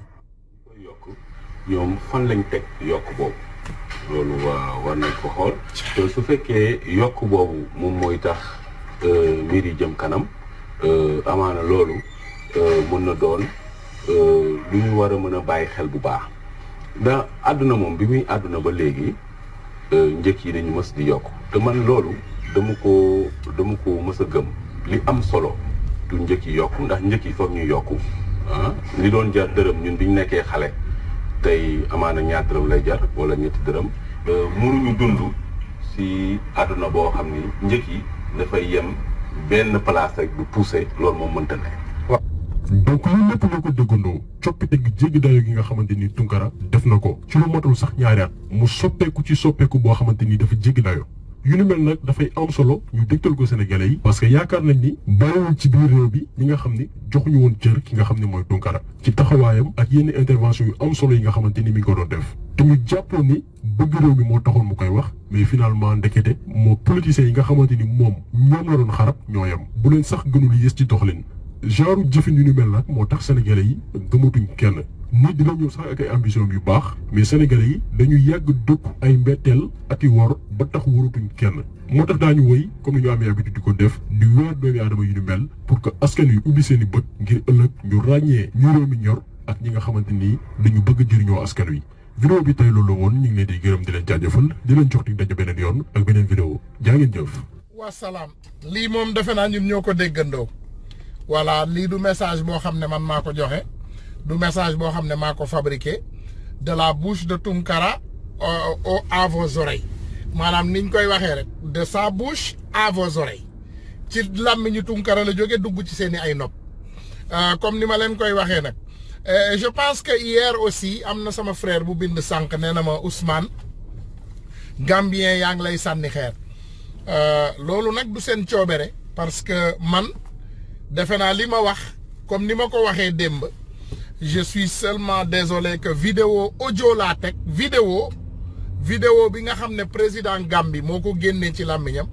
ñoom fan lañ teg yokk boobu loolu war nañ ko xool te su fekkee yokk boobu moom mooy tax mbir yi jëm kanam amaana loolu mën na doon lu ñu war a mën a bàyyi xel bu baax ndax àdduna moom bi muy àdduna ba léegi njëkk yi dañu mës di yokk te man loolu dama ko mës a gëm li am solo du njëkk yi yokk ndax njëkk yi foog ñu yokku li doon jar dërëm ñun biñ nekkee xale tey amaana ñaar dërëm lay jar wala ñetti dërëm mënuñu dund si àdduna boo xam ni njëkk yi dafay yem benn place rek du poussé loolu moom mënta ne. donc loolu lépp loo ko dëggandoo coppite gi jéggi dayo gi nga xamante ni Tounkara def na ko ci lu matul sax ñaari at mu soppeeku ci soppeeku boo xamante ni dafa jéggi dayo yu ni mel nag dafay am solo ñu dégtal ko Sénégalais yi parce que yaakaar nañ ni bariwul ci biir réew bi ñi nga xam ni joxuñu woon cër ki nga xam ne mooy Tounkara ci taxawaayam ak yenn intervention yu am solo yi nga xamante ni mi ngi ko doon def te ñu jàppoon ni bëgg réew mi moo taxoon mu koy wax mais finalement ndekete moo politiciens yi nga xamante ni moom ñoom la doon xarab ñoo yem bu leen sax gënul yées ci doxalin genre jëfin yu ni mel nag moo tax Sénégalais yi gëmatuñ kenn nit dina ñëw sax ak ay ambition yu baax mais Sénégalais yi dañu yàgg dëkk ay mbetteel ak i wor ba tax waratuñ kenn moo tax daañu woy comme ni ñu amee habitude di ko def di weer doomi aadama yu ni mel pour que askan wi ubbi seen i bët ngir ëllëg ñu ràññee ñu réew mi ñor ak ñi nga xamante ni dañu bëgg jëriñoo askan wi. vidéo bi tey loolu woon ñu ngi leen di gërëm di leen jaajëfal di leen jox di daje beneen yoon ak beneen vidéo jaa ngeen jëf. wasalaam lii moom defe naa ñun ñoo ko déggandoo voilà lii du message boo xam ne man maa ko joxe. du message boo xam ne maa ko fabriqué de la bouche de Tounkara à vos oreilles maanaam niñ koy waxee rek de sa bouche à vos oreilles ci làmmiñu Tounkara la jóge dugg ci seen i ay nopp comme ni ma leen koy waxee nag je pense que hier aussi am na sama frère bu bind sànq nee na ma Ousmane Gambien yaa ngi lay sànni xeer loolu nag du seen coobere parce que man defe naa li ma wax comme ni ma ko waxee démb je suis seulement désolé que vidéo audio laa teg vidéo bi nga xam ne président Gambie moo ko génnee ci làmmiñam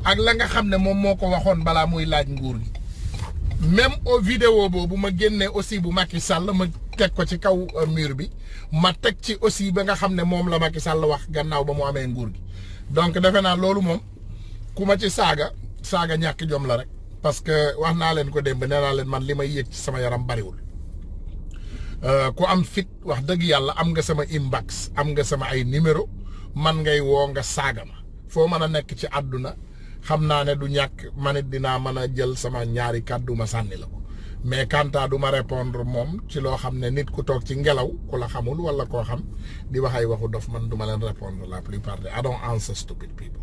ak la nga xam ne moom moo ko waxoon balaa muy laaj nguur gi même au vidéo boobu ma génnee aussi bu Macky Sall ma teg ko ci kaw mur bi ma teg ci aussi ba nga xam ne moom la Macky Sall wax gannaaw ba mu amee nguur gi donc defe naa loolu moom ku ma ci saaga ñàkk jom la rek parce que wax naa leen ko démb nee naa leen man li may yëg ci sama yaram bariwul ku am fit wax dëgg yàlla am nga sama inbox am nga sama ay numéro man ngay woo nga saaga ma foo mën a nekk ci àdduna xam naa ne du ñàkk man it dinaa mën a jël sama ñaari kàddu ma sànni la ko mais kanta du ma répondre moom ci loo xam ne nit ku toog ci ngelaw ku la xamul wala koo xam di wax ay waxu dof man du ma leen répondre la plupart des I don't answer stupid people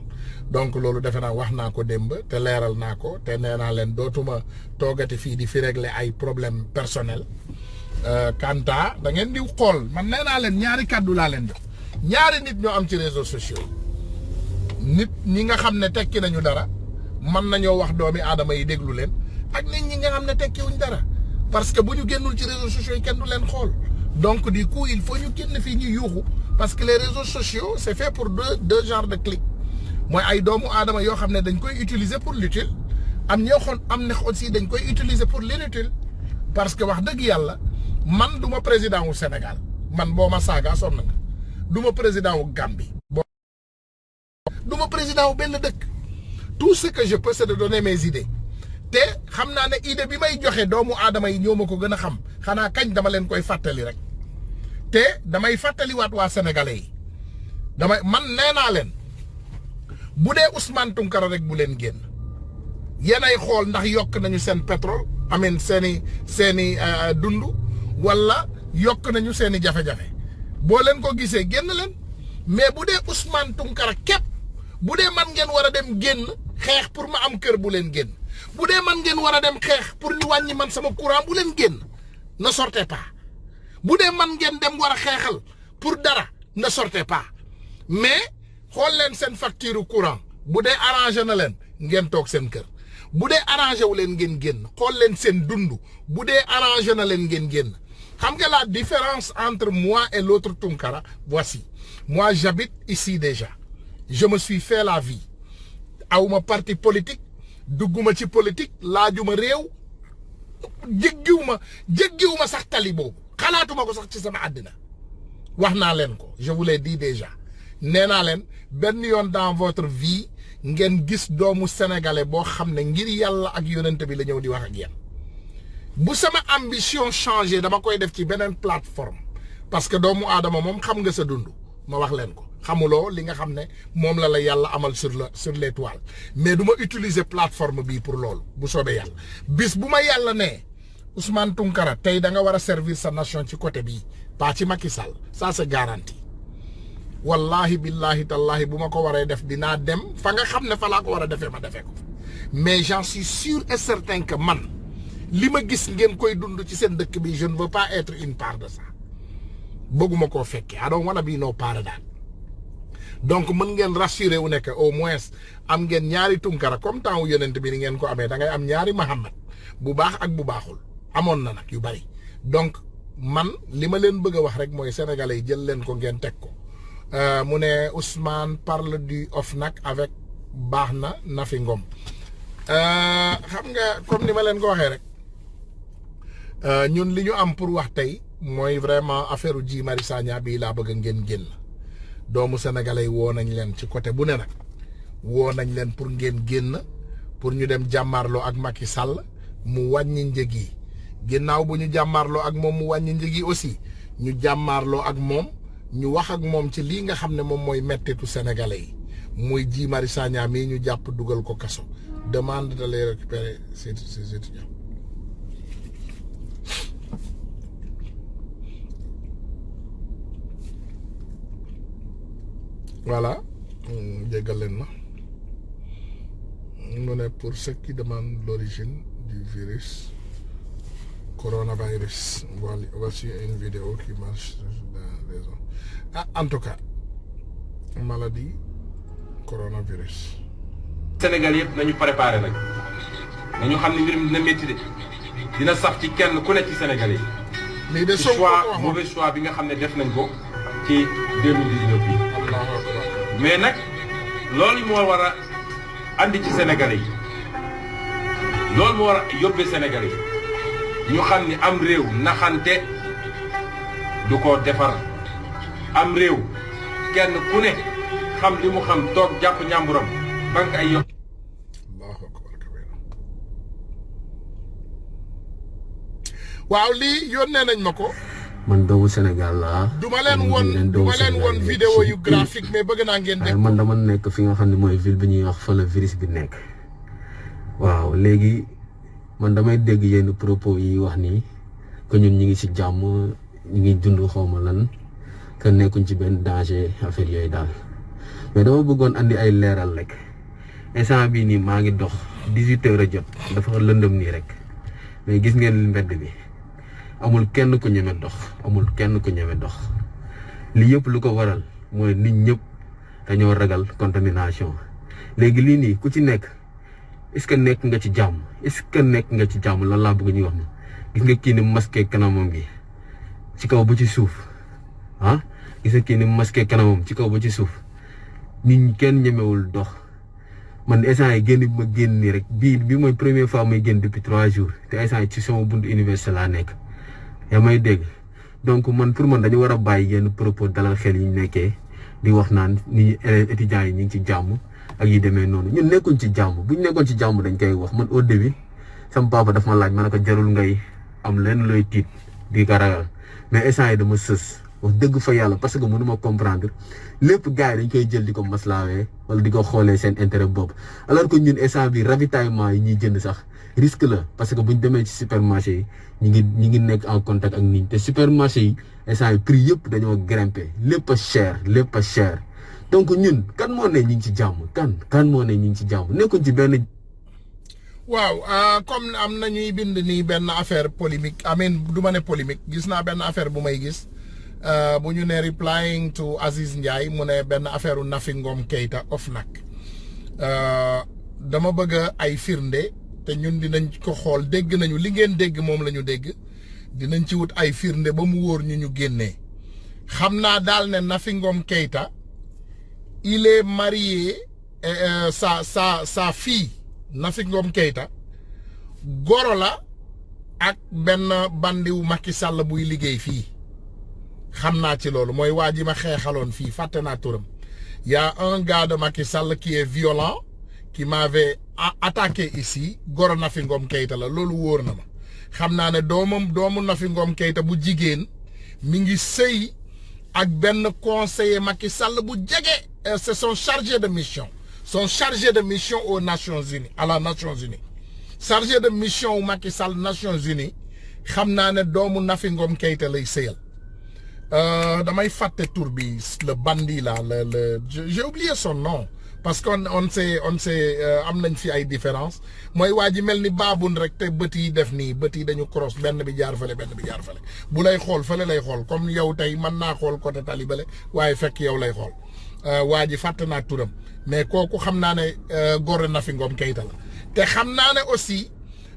donc loolu defe naa wax naa ko démb te leeral naa ko te nee naa leen dootuma toogati fii di fi régler ay problème personnel kanta da ngeen di xool man nee naa leen ñaari kàddu laa leen jox ñaari nit ñoo am ci réseaux sociaux yi nit ñi nga xam ne tekki nañu dara mën nañoo wax doomi aadama yi déglu leen ak nit ñi nga xam ne tekkiwuñ dara parce que bu ñu génnul ci réseaux sociaux yi kenn du leen xool donc du coup il faut ñu génn fii ñu yuuxu parce que les réseaux sociaux c'est fait pour deux genres de clics mooy ay doomu aadama yoo xam ne dañ koy utiliser pour l'utile am ñoo xoon am na aussi dañ koy utiliser pour l'inutile parce que wax dëgg yàlla man du ma président wu Sénégal man boo ma saaga sonn nga du ma président wu Gambie du ma président wu benn dëkk tout ce que je peux c'est de donner mes idées te xam naa ne idée bi may joxe doomu aadama yi ñoo ma ko gën a xam xanaa kañ dama leen koy fàttali rek te damay fàttaliwaat waa sénégalais yi man nee naa leen bu dee Ousmane Tounkara rek bu leen génn yéenay xool ndax yokk nañu seen pétrole amin seeni dund wala yokk nañu seeni jafe-jafe boo leen ko gisee génn leen mais bu dee Ousmane Tounkara képp bu dee man ngeen war a dem génn xeex pour ma am kër bu leen génn bu dee man ngeen war a dem xeex pour ñu wàññi man sama courant bu leen génn ne sortez pas bu dee man ngeen dem war a xeexal pour dara ne sortez pas mais xool leen seen facture courant bu dee arrangé na leen ngeen toog seen kër bu dee arrangé wu leen ngeen génn xool leen seen dund bu dee arrangé na leen ngeen génn xam nga la différence entre moi et l'autre Tounkara voici moi j'habite ici déjà je me suis fait la vie awma parti politique dugguma ci politique laajuma réew jéggiwuma sax tali boobu xalaatuma ko sax ci sama àddina wax naa leen ko je vous l'ai dit déjà nee naa leen benn yoon dans votre vie ngeen gis doomu sénégalais boo xam ne ngir yàlla ak yonent bi la ñëw di wax ak yéen bu sama ambition changé dama koy def ci beneen plateforme parce que doomu aadama moom xam nga sa dund ma wax leen ko xamuloo li nga xam ne moom la yàlla amal sur l'étoile mais du ma utiliser plateforme bii pour loolu bu soobee yàlla bis bu ma yàlla nee Ousmane Tounkara tey da nga war a servir sa nation ci côté bii pas ci Macky Sall ça c'est garanti wallahi billahi tallahi bu ma ko waree def dinaa dem fa nga xam ne fa laa ko war a defee ma defee ko mais j'en suis sûr et certain que man li ma gis ngeen koy dund ci seen dëkk bi je ne veux pas être une part de ça bëgguma koo fekkee I don't wanna be no part of that donc mën ngeen rassurer wu nekk au moins am ngeen ñaari Tounkara comme temps wu yonent bi ni ngeen ko amee da ngay am ñaari Muhammad bu baax ak bu baaxul amoon na nag yu bari donc man li ma leen bëgg a wax rek mooy sénégalais yi jël leen ko ngeen teg ko mu ne Ousmane parle du OFNAC avec baax na Nafi Ngom xam nga comme ni ma leen ko waxee rek ñun li ñu am pour wax tey mooy vraiment affaire Guy Marius Sagna bii laa bëgg ngeen génn doomu sénégalais yi woo nañ leen ci côté bu ne nag woo nañ leen pour ngeen génn pour ñu dem jàmmaarloo ak Macky Sall mu wàññi njëg yi ginnaaw bu ñu jàmmaarloo ak moom mu wàññi njëg yi aussi ñu jàmmaarloo ak moom ñu wax ak moom ci lii nga xam ne moom mooy mettitu sénégalais yi muy Guy Marius Sagna mii ñu jàpp dugal ko kaso demande de les récupérer ces étudiants. Voilà, jéggal leen ma mu ne pour ceux qui demandent l'origine du virus coronavirus voici une vidéo qui marche dans les zones. Ah, en tout cas maladie coronavirus. Sénégal yëpp nañu préparé nag nañu xam ne mbir mi dina métti de dina saf ci kenn ku ne ci Sénégal yi. lii de choix mauvais choix bi nga xam ne def nañ ko ci 2019 bi. mais nag loolu moo war a andi ci Sénégalais yi loolu moo war a yóbbee Sénégalais yi ñu xam ni am réew naxante du ko defar am réew kenn ku ne xam li mu xam toog jàpp ñàmburam banque ay yokk. waaw lii yónnee nañ ma ko. man doomu Sénégal laa. duma leen woon vidéo yu graphique mais bëgg naa ngeen dégg. man dama nekk fi nga xam ne mooy ville bi ñuy wax fa la virus bi nekk. waaw léegi man damay dégg yenn propos yi wax nii que ñun ñi ngi ci jàmm ñi ngi dund xawma lan que nekkuñ ci benn danger affaire yooyu daal mais dama bëggoon andi ay leeral rek instant bii nii maa ngi dox 18 heures a jot dafa lëndëm nii rek mais gis ngeen mbedd bi. amul kenn ku ñeme dox amul kenn ku ñeme dox li yëpp lu ko waral mooy nit ñëpp dañoo ragal contamination léegi lii nii ku ci nekk est-ce que nekk nga ci jàmm est-ce que nekk nga ci jàmm lan laa bëgg ñuy wax na gis nga kii ni masqué kanamam gi ci kaw ba ci suuf ah gis nga kii ni masqué kanamam ci kaw ba ci suuf nit ñi kenn ñemewul dox man instant yi génn bi ma génn nii rek bi mooy première fois may génn depuis 3 jours te instant yi ci sama buntu université laa nekk. yaa may dégg donc man pour man dañu war a bàyyi yenn propos dalal xel yi ñu nekkee di wax naan ni étudiants yi ñu ngi ci jàmm ak yi demee noonu ñun nekkuñ ci jàmm bu ñu nekkoon ci jàmm dañ koy wax man au début sama papa daf ma laaj ma ne ko jarul ngay am leen looy tiit di ko ragal mais instant yi dama sës wax dëgg fa yàlla parce que mënuma comprendre lépp gars yi dañ koy jël di ko maslaawee wala di ko xoolee seen intérêt bopp alors que ñun instant bi ravitaillement yi ñuy jënd sax risque la parce que bu ñu demee ci supermarché yi ñi ngi nekk en contact ak nit ñi te supermarché yi instant yi prix yëpp dañoo grimpé lépp a cher donc ñun kan moo ne ñi ngi ci jàmm kan moo ne ñi ngi ci jàmm nekkuñ ci benn. waaw comme am na ñuy bind nii benn affaire polémique amin du ma ne polémique gis naa benn affaire bu may gis bu ñu ne replying to Aziz Ndiaye mu ne benn affaire u Nafi Ngom Keïta OFNAC dama bëgg ay firnde. te ñun dinañ ko xool dégg nañu li ngeen dégg moom la ñu dégg dinañ ci wut ay firnde ba mu wóor ñu génnee xam naa daal ne Nafi Ngom Keïta il est marié sa fille Nafi Ngom Keïta goro la ak benn bandiw Macky Sall buy liggéey fii xam naa ci loolu mooy waa ji ma xeexaloon fii fàtte naa turam y a un gars de Macky Sall qui est violent qui m'avait attaqué ici goro Nafi Ngom Keïta la loolu wóor na ma xam naa ne doomu Nafi Ngom Keïta bu jigéen mi ngi sëy ak benn conseiller Macky Sall bu jege c'est son chargé de mission aux Nations Unies à la Nations Unies chargé de mission au Macky Sall Nations Unies xam naa ne doomu Nafi Ngom Keïta lay sëyal damay fàtte tur bi le bandit là j'ai oublié son nom parce qu'on sait am nañ fi ay différence mooy waa ji mel ni baabun rek te bët yi def nii bët yi dañu cross benn bi jaar fële bu lay xool fële lay xool comme yow tey mën naa xool côté talibale waaye fekk yow lay xool waa ji fàtte naa turam mais kooku xam naa ne goro Nafi Ngom Keïta la te xam naa ne aussi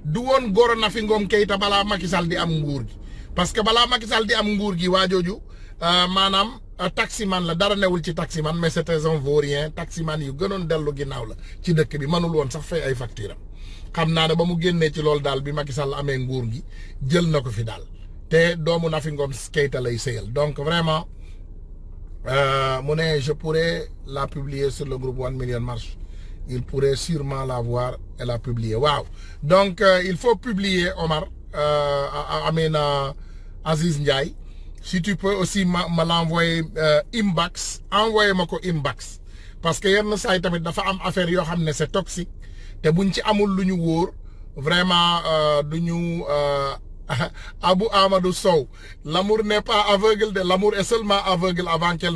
du woon goro Nafi Ngom Keïta balaa Macky Sall di am nguur gi parce que balaa Macky Sall di am nguur gi waa jooju maanaam taximan la dara newul ci taximan mais c'était un vaurien taximan yu gënoon dellu ginnaaw la ci dëkk bi mënul woon sax fay ay facture am xam naa ne ba mu génnee ci loolu daal bi Macky Sall amee nguur gi jël na ko fi daal te doomu Nafi Ngom Keïta lay sëyal donc vraiment mu ne je pourrais la publier sur le groupe 1 Million Marche il pourrait sûrement la voir et la publier waaw donc il faut publier Omar Amina Aziz Ndiaye si tu peux aussi ma l'envoyer inbox envoyer ma ko inbox parce que yenn saa yi tamit dafa am affaire yoo xam ne c'est toxique te buñ ci amul lu ñu wóor vraiment du ñu Abou Amadou Sow l'amour n'est pas aveugle de l'amour est seulement aveugle avant qu'elle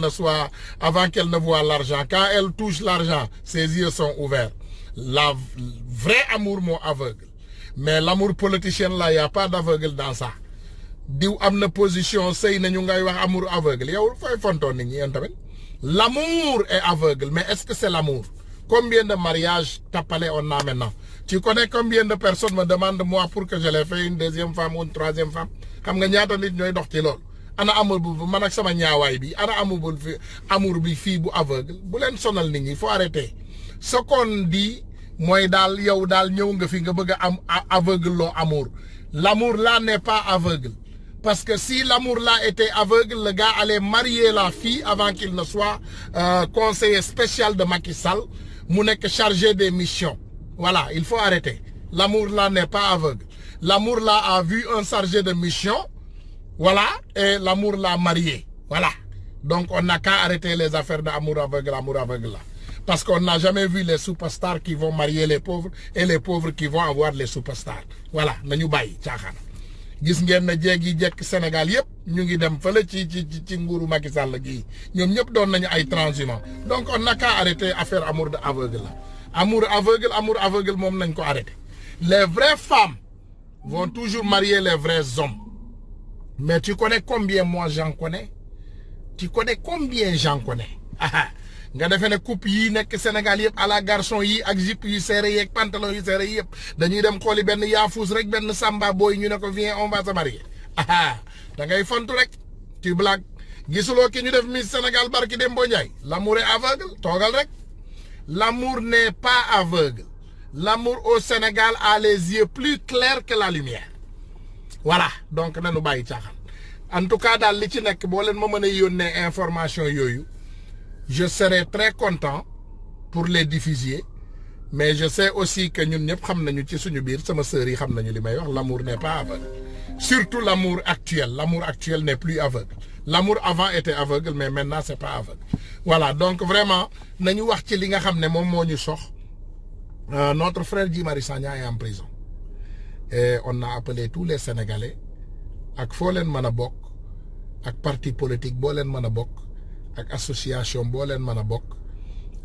ne voie l'argent quand elle touche l'argent ses yeux sont ouverts la vrai amour moo aveugle mais l'amour politicien là y a pas d'aveugle dans ça diw am na position sëy nañu ngay wax amour aveugle yow fooy fontoon nit ñi yéen tamit l'amour est aveugle mais est-ce que c'est l'amour combien de mariages tapalés on a maintenant tu connais combien de personnes me demandent moi pour que je les fasse une deuxième femme ou une troisième femme xam nga ñaata nit ñooy dox ci loolu ana amour bu man ak sama ñaawaay bi ana amour bi fii bu aveugle bu leen sonal nit ñi il faut arrêter ce qu'on dit mooy daal yow daal ñëw nga fi nga bëgg a am aveugle loo amour. L'amour là n'est pas aveugle. Parce que si l'amour là était aveugle, le gars allait marier la fille avant qu'il ne soit conseiller spécial de Macky Sall, mu nekk chargé des missions. Voilà, il faut arrêter. L'amour là n'est pas aveugle. L'amour là a vu un chargé de mission, voilà, et l'amour l'a marié. Voilà. Donc on n'a qu'à arrêter les affaires d'amour aveugle là. Parce qu'on n'a jamais vu les superstars qui vont marier les pauvres et les pauvres qui vont avoir les superstars. Voilà, nañu bàyyi caaxaan. Gis ngeen na jéeg yi jekk Sénégal yëpp ñu ngi dem fële ci nguuru Macky Sall gii ñoom ñëpp doon nañu ay transhumants. Donc on n'a qu'à arrêter affaire amour de aveugle là. Amour aveugle moom nañ ko arrêter. Les vraies femmes vont toujours marier les vrais hommes. Mais tu connais combien moi j'en connais? Tu connais combien j'en connais? Nga defee ne coupe yi nekk Sénégal yëpp à la garçon yi ak jupe yu serré yi ak pantalon yu serré yi yëpp dañuy dem xooli benn yaafus rek benn samba boy ñu ne ko viens on va se marier. Da ngay fontu rek tu blague. Gisuloo ki ñu def Miss Sénégal barki Dembo Ndiaye. L'amour est aveugle toogal rek. L'amour n'est pas aveugle. L'amour au Sénégal a les yeux plus clairs que la lumière. Voilà donc nañu bàyyi caaxaan. En tout cas daal li ci nekk boo leen ma mën a yónnee information yooyu. Je serai très content pour les diffuser, mais je sais aussi que ñun ñëpp xam nañu ci suñu biir sama sœur yi xam nañu li may wax l'amour n'est pas aveugle. Surtout l'amour actuel n'est plus aveugle. L'amour avant était aveugle mais maintenant c'est pas aveugle. Voilà donc vraiment nañu wax ci li nga xam ne moom moo ñu sox. Notre frère Guy Marius Sagna est en prison et on a appelé tous les Sénégalais ak foo leen mën a bokk ak parti politique boo leen mën a bokk. Ak association boo leen mën a bokk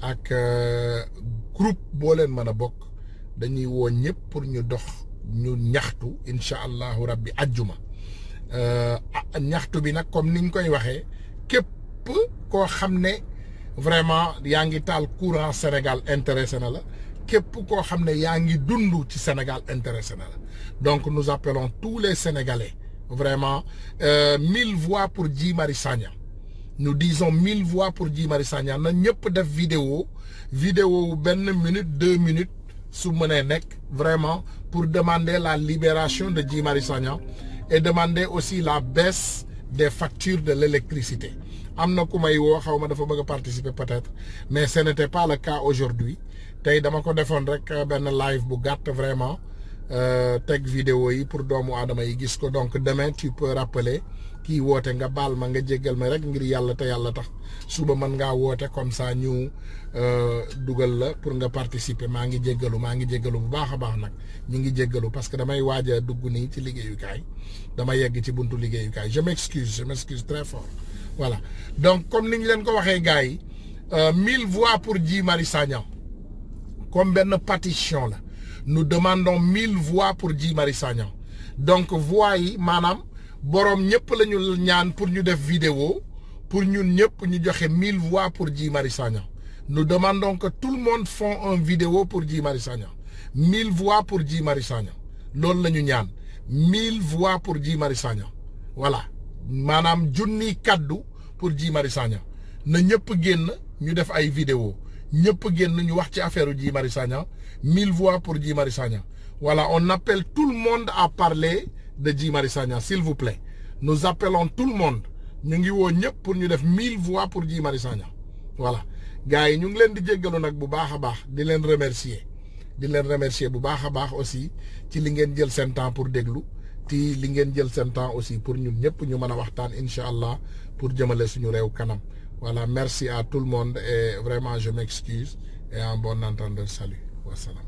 ak groupe boo leen mën a bokk dañuy woo ñëpp pour ñu dox ñu ñaxtu incha allahu rabbi ajjuma ñaxtu bi nag comme niñ koy waxee képp koo xam ne vraiment yaa ngi taal courant Sénégal intéressé na la képp koo xam ne yaa ngi dund ci Sénégal intéressé na la donc nous appelons tous les Sénégalais vraiment 1000 voix pour Guy Marius Sagna. Nous disons 1000 voix pour Guy Marius Sagna na ñëpp def vidéo benn minute 2 minutes su mënee nekk vraiment pour demander la libération de Guy Marius Sagna et demander aussi la baisse des factures de l'électricité. Am na ku may woo xaw ma dafa bëgg a participer peut-être mais ce n'était pas le cas aujourd'hui tey dama ko defoon rek benn live bu gàtt vraiment teg vidéo yi pour doomu aadama yi gis ko donc demain tu peux rappeler kii woote nga baal ma nga jéggal ma rek ngir yàlla te yàlla tax suba mën ngaa woote comme ça ñu dugal la pour nga participer maa ngi jéggalu bu baax a baax nag ñu ngi jéggalu parce que damay waaj a dugg nii ci liggéeyukaay dama yegg ci buntu liggéeyukaay je m'excuse très fort voilà donc comme ni ñu leen ko waxee gars yi 1000 voix pour Guy Marius Sagna comme benn pétition la nous demandons 1000 voix pour Guy Marius Sagna donc voix yi maanaam boroom ñëpp la ñu ñaan pour ñu def vidéo pour ñun ñëpp ñu joxe 1000 voix pour Guy Marius Sagna nous demandons que tout le monde font un vidéo pour Guy Marius Sagna 1000 voix pour Guy Marius Sagna loolu la ñu ñaan 1000 voix pour Guy Marius Sagna voilà maanaam junni kaddu pour Guy Marius Sagna na ñëpp génn ñu def ay vidéo ñëpp génn ñu wax ci affaire Guy Marius Sagna 1000 voix pour Guy Marius Sagna voilà on appelle tout le monde à parler de Guy Marius Sagna s'il vous plaît nous appelons tout le monde ñu ngi woo ñëpp pour ñu def 1000 voix pour Guy Marius Sagna voilà gars yi ñu ngi leen di jéggalu nag bu baax a baax di leen remercier bu baax a baax aussi ci li ngeen jël seen temps pour déglu ci li ngeen jël seen temps aussi pour ñun ñëpp ñu mën a waxtaan incha allah pour jëmale suñu réew kanam voilà merci à tout le monde et vraiment je m'excuse et en bon entendeur salut wasalaam